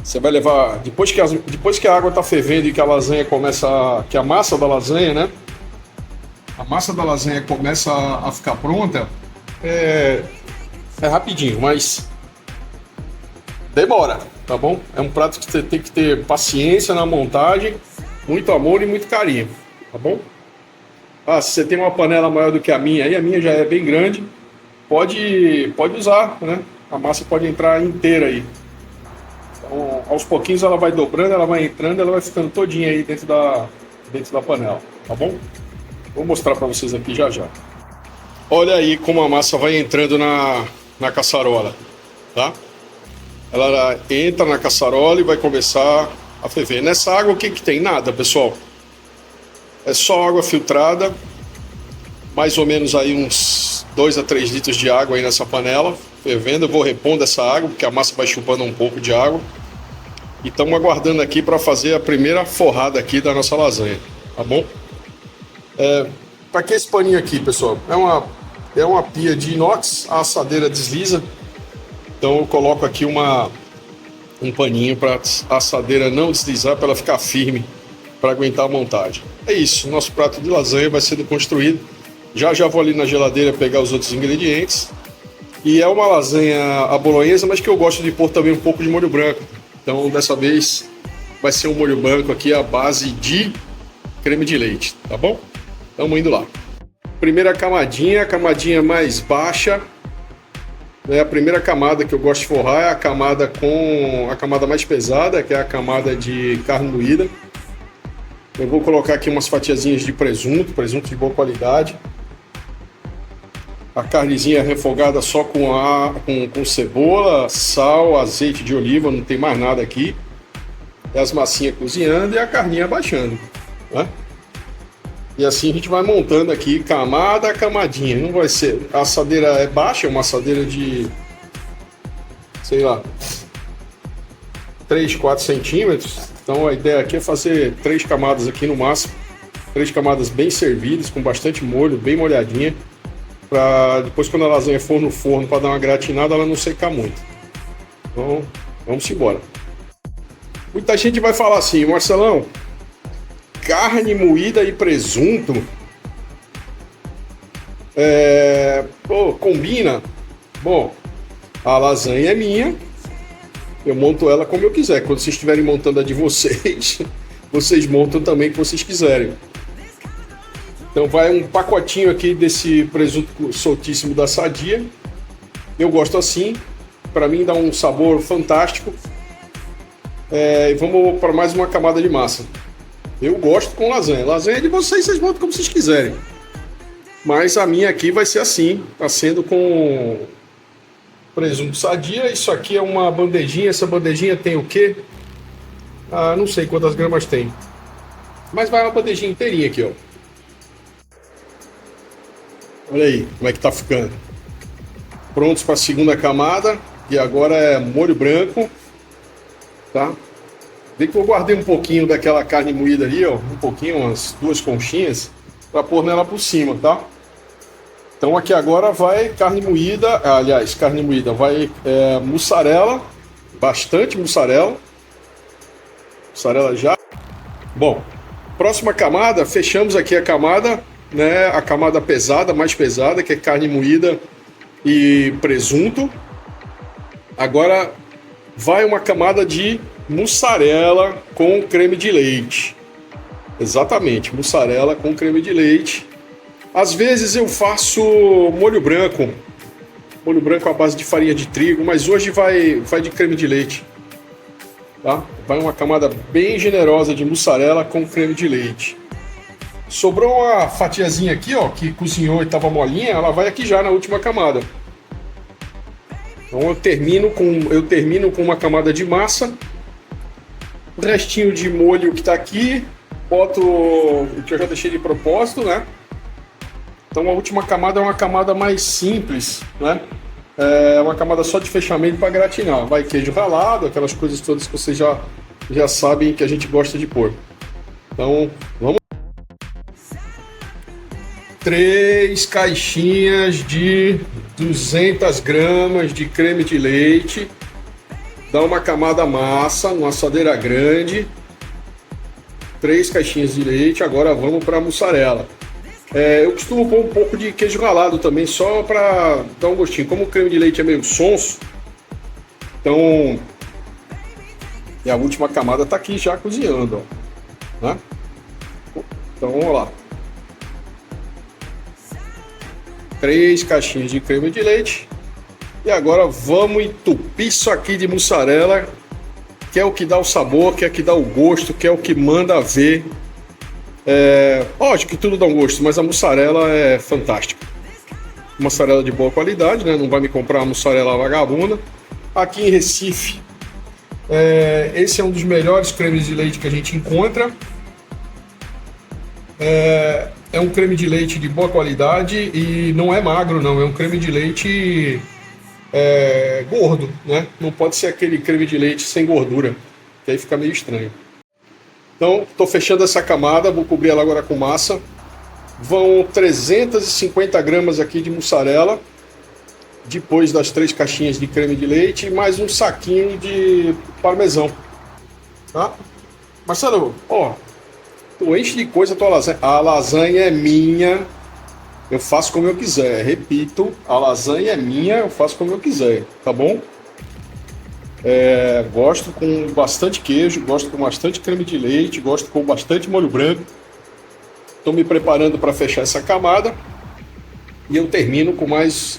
Você vai levar, depois que a água está fervendo e que a lasanha que a massa da lasanha, né? A massa da lasanha começa a ficar pronta, é rapidinho, mas demora, tá bom? É um prato que você tem que ter paciência na montagem, muito amor e muito carinho, tá bom? Se você tem uma panela maior do que a minha, aí a minha já é bem grande, pode usar, né? A massa pode entrar inteira aí. Então, aos pouquinhos ela vai dobrando, ela vai entrando, ela vai ficando todinha aí dentro da panela, tá bom? Vou mostrar para vocês aqui já já. Olha aí como a massa vai entrando na caçarola, tá? Ela entra na caçarola e vai começar a ferver. Nessa água o que tem? Nada, pessoal. É só água filtrada, mais ou menos aí uns 2 a 3 litros de água aí nessa panela, fervendo. Eu vou repondo essa água, porque a massa vai chupando um pouco de água. E estamos aguardando aqui para fazer a primeira forrada aqui da nossa lasanha, tá bom? Para que esse paninho aqui, pessoal? É uma pia de inox, a assadeira desliza. Então eu coloco aqui um paninho para a assadeira não deslizar, para ela ficar firme, para aguentar a montagem. É isso, nosso prato de lasanha vai sendo construído. Já vou ali na geladeira pegar os outros ingredientes. E é uma lasanha à bolonhesa, mas que eu gosto de pôr também um pouco de molho branco. Então dessa vez vai ser um molho branco aqui à base de creme de leite, tá bom? Estamos indo lá. Primeira camadinha, a camadinha mais baixa. A primeira camada que eu gosto de forrar é a camada mais pesada, que é a camada de carne moída. Eu vou colocar aqui umas fatiazinhas de presunto de boa qualidade. A carnezinha refogada só com cebola, sal, azeite de oliva, não tem mais nada aqui. E as massinhas cozinhando e a carninha baixando, né? E assim a gente vai montando aqui camada a camadinha. Não vai ser... A assadeira é baixa, é uma assadeira de... sei lá... 3, 4 centímetros. Então a ideia aqui é fazer 3 camadas aqui no máximo. 3 camadas bem servidas, com bastante molho, bem molhadinha. Para depois, quando a lasanha for no forno para dar uma gratinada, ela não secar muito. Então, vamos embora. Muita gente vai falar assim: Marcelão, carne moída e presunto Pô, combina? Bom, a lasanha é minha, eu monto ela como eu quiser. Quando vocês estiverem montando a de vocês, vocês montam também o que vocês quiserem. Então vai um pacotinho aqui desse presunto soltíssimo da Sadia. Eu gosto assim, para mim dá um sabor fantástico. E vamos para mais uma camada de massa. Eu gosto com lasanha. Lasanha é de vocês, vocês montam como vocês quiserem. Mas a minha aqui vai ser assim, tá sendo com presunto Sadia. Isso aqui é uma bandejinha. Essa bandejinha tem o quê? Não sei quantas gramas tem. Mas vai uma bandejinha inteirinha aqui, ó. Olha aí como é que tá ficando. Prontos para a segunda camada. E agora é molho branco. Tá? Vê que eu guardei um pouquinho daquela carne moída ali, ó. Um pouquinho, umas 2 conchinhas. Para pôr nela por cima, tá? Então aqui agora vai carne moída. Aliás, carne moída. Vai mussarela. Bastante mussarela. Mussarela já. Bom, próxima camada. Fechamos aqui a camada. Né, a camada pesada, mais pesada, que é carne moída e presunto. Agora vai uma camada de mussarela com creme de leite. Exatamente, mussarela com creme de leite. Às vezes eu faço molho branco à base de farinha de trigo, mas hoje vai de creme de leite. Tá? Vai uma camada bem generosa de mussarela com creme de leite. Sobrou uma fatiazinha aqui, ó, que cozinhou e estava molinha, ela vai aqui já na última camada. Então eu termino com uma camada de massa, o restinho de molho que está aqui, boto o que eu já deixei de propósito, né? Então a última camada é uma camada mais simples, né? É uma camada só de fechamento para gratinar. Vai queijo ralado, aquelas coisas todas que vocês já sabem que a gente gosta de pôr. Então vamos. 3 caixinhas de 200 gramas de creme de leite. Dá uma camada massa, numa assadeira grande. 3 caixinhas de leite. Agora vamos para a mussarela. Eu costumo pôr um pouco de queijo ralado também, só para dar um gostinho. Como o creme de leite é meio sonso, então... E a última camada está aqui já cozinhando, ó. Né? Então vamos lá. 3 caixinhas de creme de leite. E agora vamos entupir isso aqui de mussarela, que é o que dá o sabor, que é o que dá o gosto, que é o que manda ver. Lógico que tudo dá um gosto, mas a mussarela é fantástica. Mussarela de boa qualidade, né? Não vai me comprar uma mussarela vagabunda. Aqui em Recife, esse é um dos melhores cremes de leite que a gente encontra. É um creme de leite de boa qualidade e não é magro, não. É um creme de leite gordo, né? Não pode ser aquele creme de leite sem gordura, que aí fica meio estranho. Então, estou fechando essa camada, vou cobrir ela agora com massa. Vão 350 gramas aqui de mussarela, depois das 3 caixinhas de creme de leite e mais um saquinho de parmesão. Tá? Marcelo, ó, tu enche de coisa a tua lasanha. A lasanha é minha, eu faço como eu quiser. Repito, a lasanha é minha, eu faço como eu quiser, tá bom? Gosto com bastante queijo, gosto com bastante creme de leite, gosto com bastante molho branco. Estou me preparando para fechar essa camada e eu termino com mais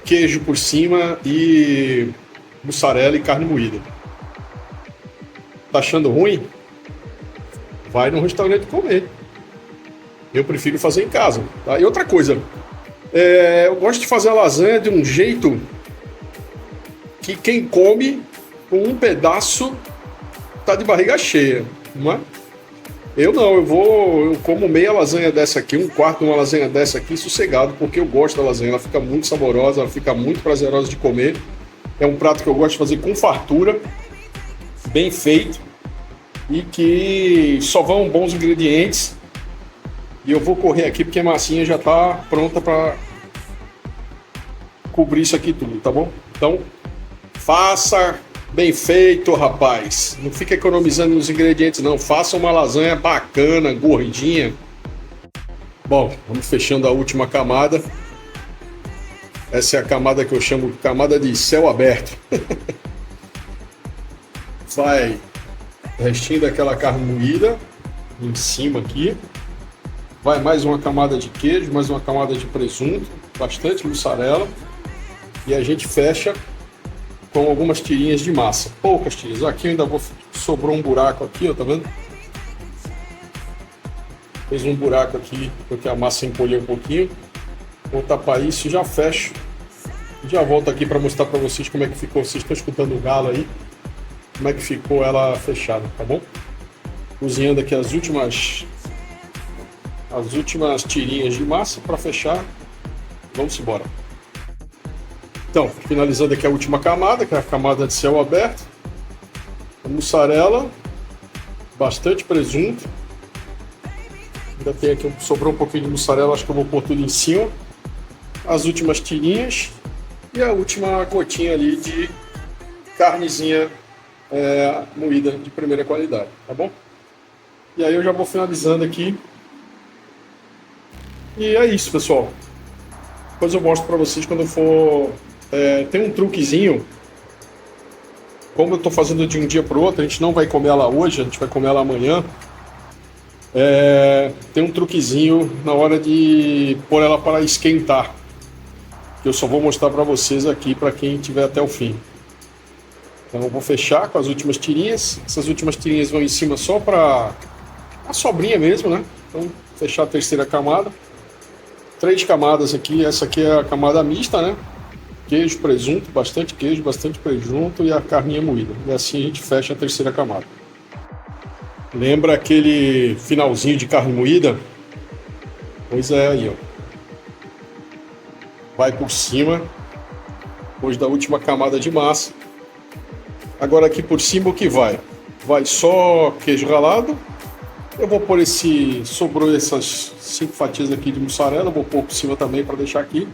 queijo por cima e mussarela e carne moída. Tá achando ruim? Vai no restaurante comer. Eu prefiro fazer em casa. Tá? E outra coisa, eu gosto de fazer a lasanha de um jeito que quem come com um pedaço tá de barriga cheia, não é? Eu não, eu como meia lasanha dessa aqui, 1/4 de uma lasanha dessa aqui, sossegado, porque eu gosto da lasanha, ela fica muito saborosa, ela fica muito prazerosa de comer. É um prato que eu gosto de fazer com fartura, bem feito, e que só vão bons ingredientes. E eu vou correr aqui porque a massinha já tá pronta para cobrir isso aqui tudo, tá bom? Então, faça bem feito, rapaz. Não fica economizando nos ingredientes, não. Faça uma lasanha bacana, gordinha. Bom, vamos fechando a última camada. Essa é a camada que eu chamo de camada de céu aberto. Vai o restinho daquela carne moída em cima aqui. Vai mais uma camada de queijo, mais uma camada de presunto, bastante mussarela. E a gente fecha com algumas tirinhas de massa. Poucas tirinhas. Aqui ainda sobrou um buraco aqui, ó, tá vendo? Fez um buraco aqui porque a massa encolheu um pouquinho. Vou tapar isso e já fecho. Já volto aqui para mostrar para vocês como é que ficou. Vocês estão escutando o galo aí? Como é que ficou ela fechada, tá bom? Cozinhando aqui as últimas tirinhas de massa para fechar. Vamos embora. Então, finalizando aqui a última camada, que é a camada de céu aberto. A mussarela, bastante presunto. Ainda tem aqui, sobrou um pouquinho de mussarela, acho que eu vou pôr tudo em cima. As últimas tirinhas e a última gotinha ali de carnezinha moída de primeira qualidade, tá bom? E aí eu já vou finalizando aqui. E é isso, pessoal. Depois eu mostro para vocês quando eu for... tem um truquezinho. Como eu estou fazendo de um dia para o outro, a gente não vai comer ela hoje, a gente vai comer ela amanhã. Tem um truquezinho na hora de pôr ela para esquentar, que eu só vou mostrar para vocês aqui, para quem estiver até o fim. Então eu vou fechar com as últimas tirinhas. Essas últimas tirinhas vão em cima só para a sobrinha mesmo, né? Então fechar a terceira camada. 3 camadas aqui. Essa aqui é a camada mista, né? Queijo, presunto, bastante queijo, bastante presunto e a carninha moída. E assim a gente fecha a terceira camada. Lembra aquele finalzinho de carne moída? Pois é, aí, ó. Vai por cima, depois da última camada de massa. Agora aqui por cima o que vai? Vai só queijo ralado. Eu vou pôr sobrou essas 5 fatias aqui de mussarela, eu vou pôr por cima também para deixar aqui.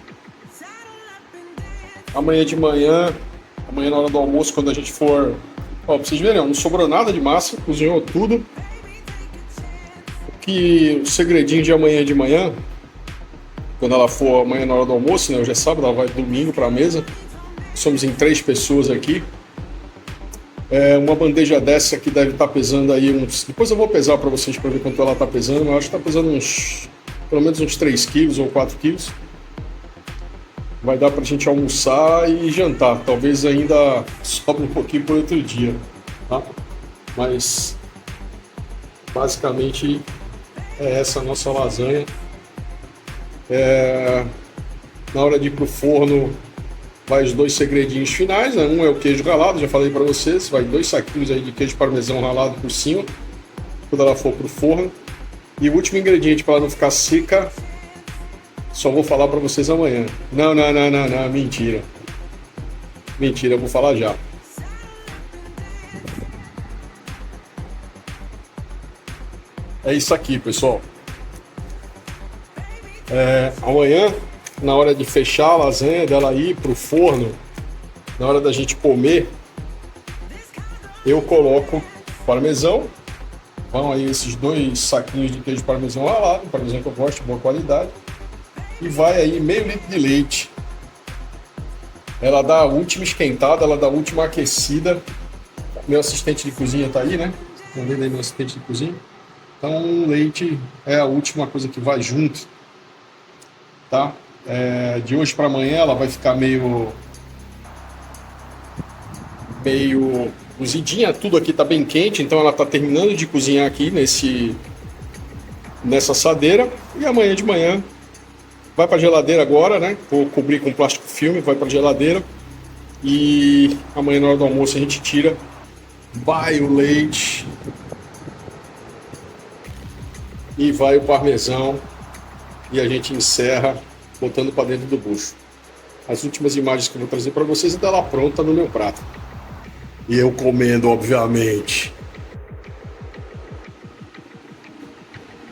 Amanhã de manhã, amanhã na hora do almoço, quando a gente for... Ó, pra vocês verem, não sobrou nada de massa, cozinhou tudo. O segredinho de amanhã de manhã, quando ela for amanhã na hora do almoço, né? Hoje é sábado, ela vai domingo para a mesa. Somos em 3 pessoas aqui. Uma bandeja dessa que deve estar pesando aí uns... Depois eu vou pesar para vocês para ver quanto ela está pesando, mas eu acho que está pesando pelo menos uns 3 quilos ou 4 quilos. Vai dar para a gente almoçar e jantar. Talvez ainda sobre um pouquinho por outro dia, tá? Mas basicamente é essa a nossa lasanha. Na hora de ir pro forno, vai os 2 segredinhos finais, né? Um é o queijo ralado, já falei para vocês, vai 2 saquinhos aí de queijo parmesão ralado por cima, quando ela for pro forno. E o último ingrediente para ela não ficar seca, só vou falar para vocês amanhã. Não, mentira. Mentira, eu vou falar já. É isso aqui, pessoal. Amanhã, na hora de fechar a lasanha, dela ir pro forno, na hora da gente comer, eu coloco parmesão. Vão aí esses 2 saquinhos de queijo parmesão ralado, parmesão que eu gosto, de boa qualidade. E vai aí meio litro de leite. Ela dá a última esquentada, ela dá a última aquecida. Meu assistente de cozinha tá aí, né? Estão vendo aí meu assistente de cozinha? Então o leite é a última coisa que vai junto, tá? De hoje para amanhã ela vai ficar meio cozidinha, tudo aqui tá bem quente, então ela tá terminando de cozinhar aqui nessa assadeira. E amanhã de manhã vai para geladeira agora, né? Vou cobrir com plástico filme, vai para geladeira. E amanhã na hora do almoço a gente tira, vai o leite e vai o parmesão e a gente encerra botando para dentro do bucho. As últimas imagens que eu vou trazer para vocês é dela pronta no meu prato. E eu comendo, obviamente.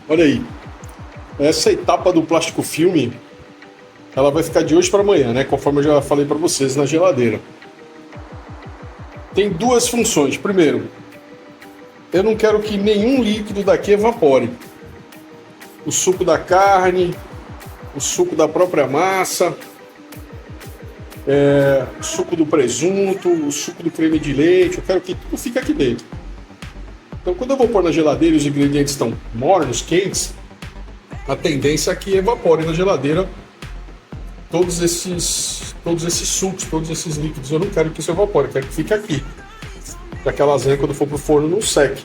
Olha aí. Essa etapa do plástico filme, ela vai ficar de hoje para amanhã, né? Conforme eu já falei para vocês, na geladeira. Tem 2 funções. Primeiro, eu não quero que nenhum líquido daqui evapore. O suco da carne, o suco da própria massa, o suco do presunto, o suco do creme de leite, eu quero que tudo fique aqui dentro. Então, quando eu vou pôr na geladeira e os ingredientes estão mornos, quentes, a tendência é que evapore na geladeira todos esses sucos, todos esses líquidos. Eu não quero que isso evapore, eu quero que fique aqui. Para que a lasanha, quando for pro forno, não seque.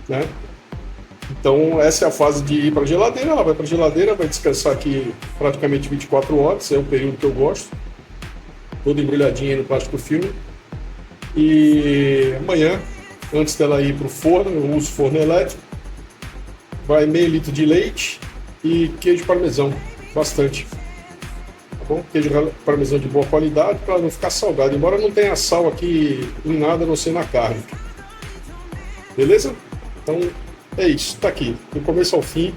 Né? Então, essa é a fase de ir para a geladeira. Ela vai para a geladeira, vai descansar aqui praticamente 24 horas, é o período que eu gosto. Toda embrulhadinha aí no plástico filme. E amanhã, antes dela ir para o forno, eu uso forno elétrico. Vai meio litro de leite e queijo parmesão, bastante. Tá bom? Queijo parmesão de boa qualidade para não ficar salgado, embora não tenha sal aqui em nada, a não ser na carne. Beleza? Então é isso, tá aqui, do começo ao fim.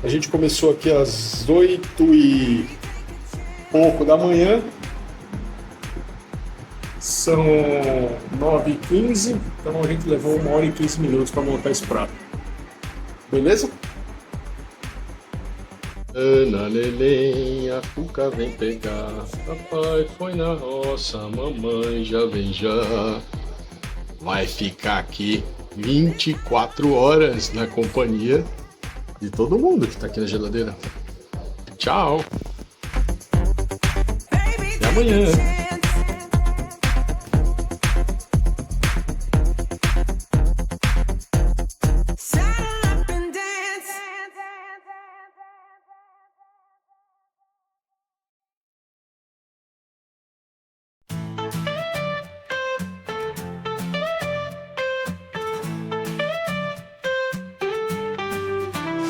A gente começou aqui às 8 e pouco da manhã. São 9h15, então a gente levou 1h e 15 minutos para montar esse prato. Beleza? Ana Neném, a cuca vem pegar. Papai foi na roça, mamãe já vem já. Vai ficar aqui 24 horas na companhia de todo mundo que tá aqui na geladeira. Tchau! Até amanhã!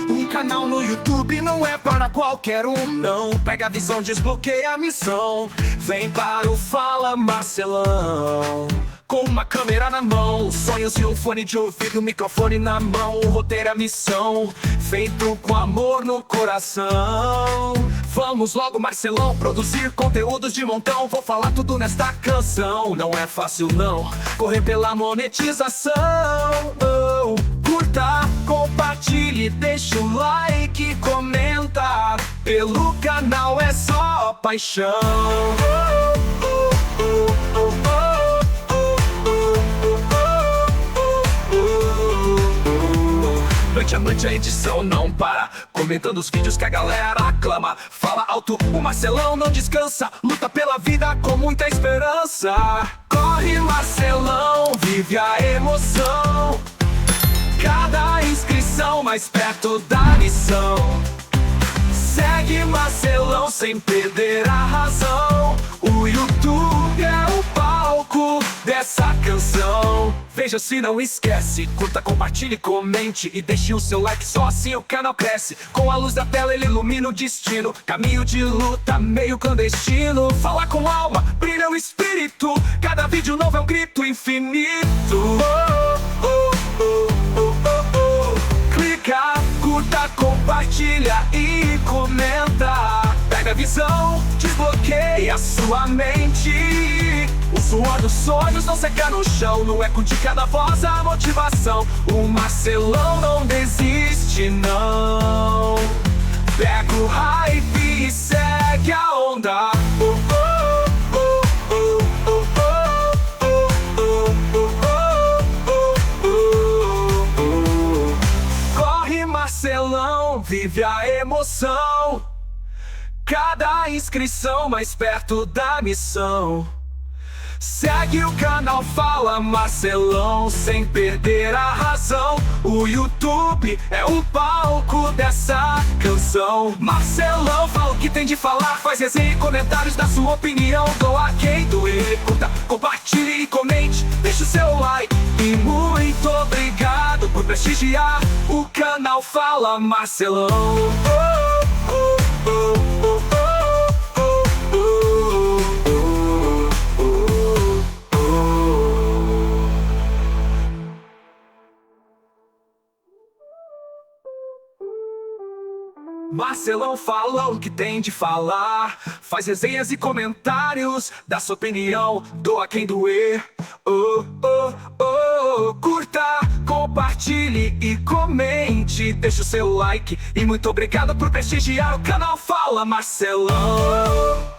Um canal no YouTube não é para qualquer um, não. Pega a visão, desbloqueia a missão. Vem para o Fala Marcelão. Com uma câmera na mão, sonhos e um fone de ouvido, microfone na mão. O roteiro é a missão, feito com amor no coração. Vamos logo, Marcelão, produzir conteúdos de montão. Vou falar tudo nesta canção. Não é fácil não, correr pela monetização. Oh, curta, compartilhe, deixa o like, comenta. Pelo canal é só paixão. Noite a noite a edição não para, comentando os vídeos que a galera aclama. Fala alto, o Marcelão não descansa, luta pela vida com muita esperança. Corre, Marcelão, vive a emoção. Cada inscrição mais perto da missão. Segue Marcelão sem perder a razão. O YouTube é o palco dessa canção. Veja se não esquece, curta, compartilhe, comente e deixe o seu like, só assim o canal cresce. Com a luz da tela ele ilumina o destino, caminho de luta meio clandestino. Fala com alma, brilha o espírito, cada vídeo novo é um grito infinito. Clica, curta, compartilha e comenta. Pega a visão, desbloqueia sua mente. O suor dos sonhos não seca no chão, no eco de cada voz a motivação. O Marcelão não desiste não. Pega o hype e segue a onda. Corre, Marcelão, vive a emoção. Cada inscrição mais perto da missão. Segue o canal Fala Marcelão sem perder a razão. O YouTube é o palco dessa canção. Marcelão fala o que tem de falar, faz resenha e comentários da sua opinião. Doa quem doer, curta, compartilhe e comente, deixa o seu like. E muito obrigado por prestigiar o canal Fala Marcelão. Marcelão fala o que tem de falar, faz resenhas e comentários, dá sua opinião, doa quem doer. Curta, compartilhe e comente, deixa o seu like. E muito obrigado por prestigiar o canal Fala Marcelão.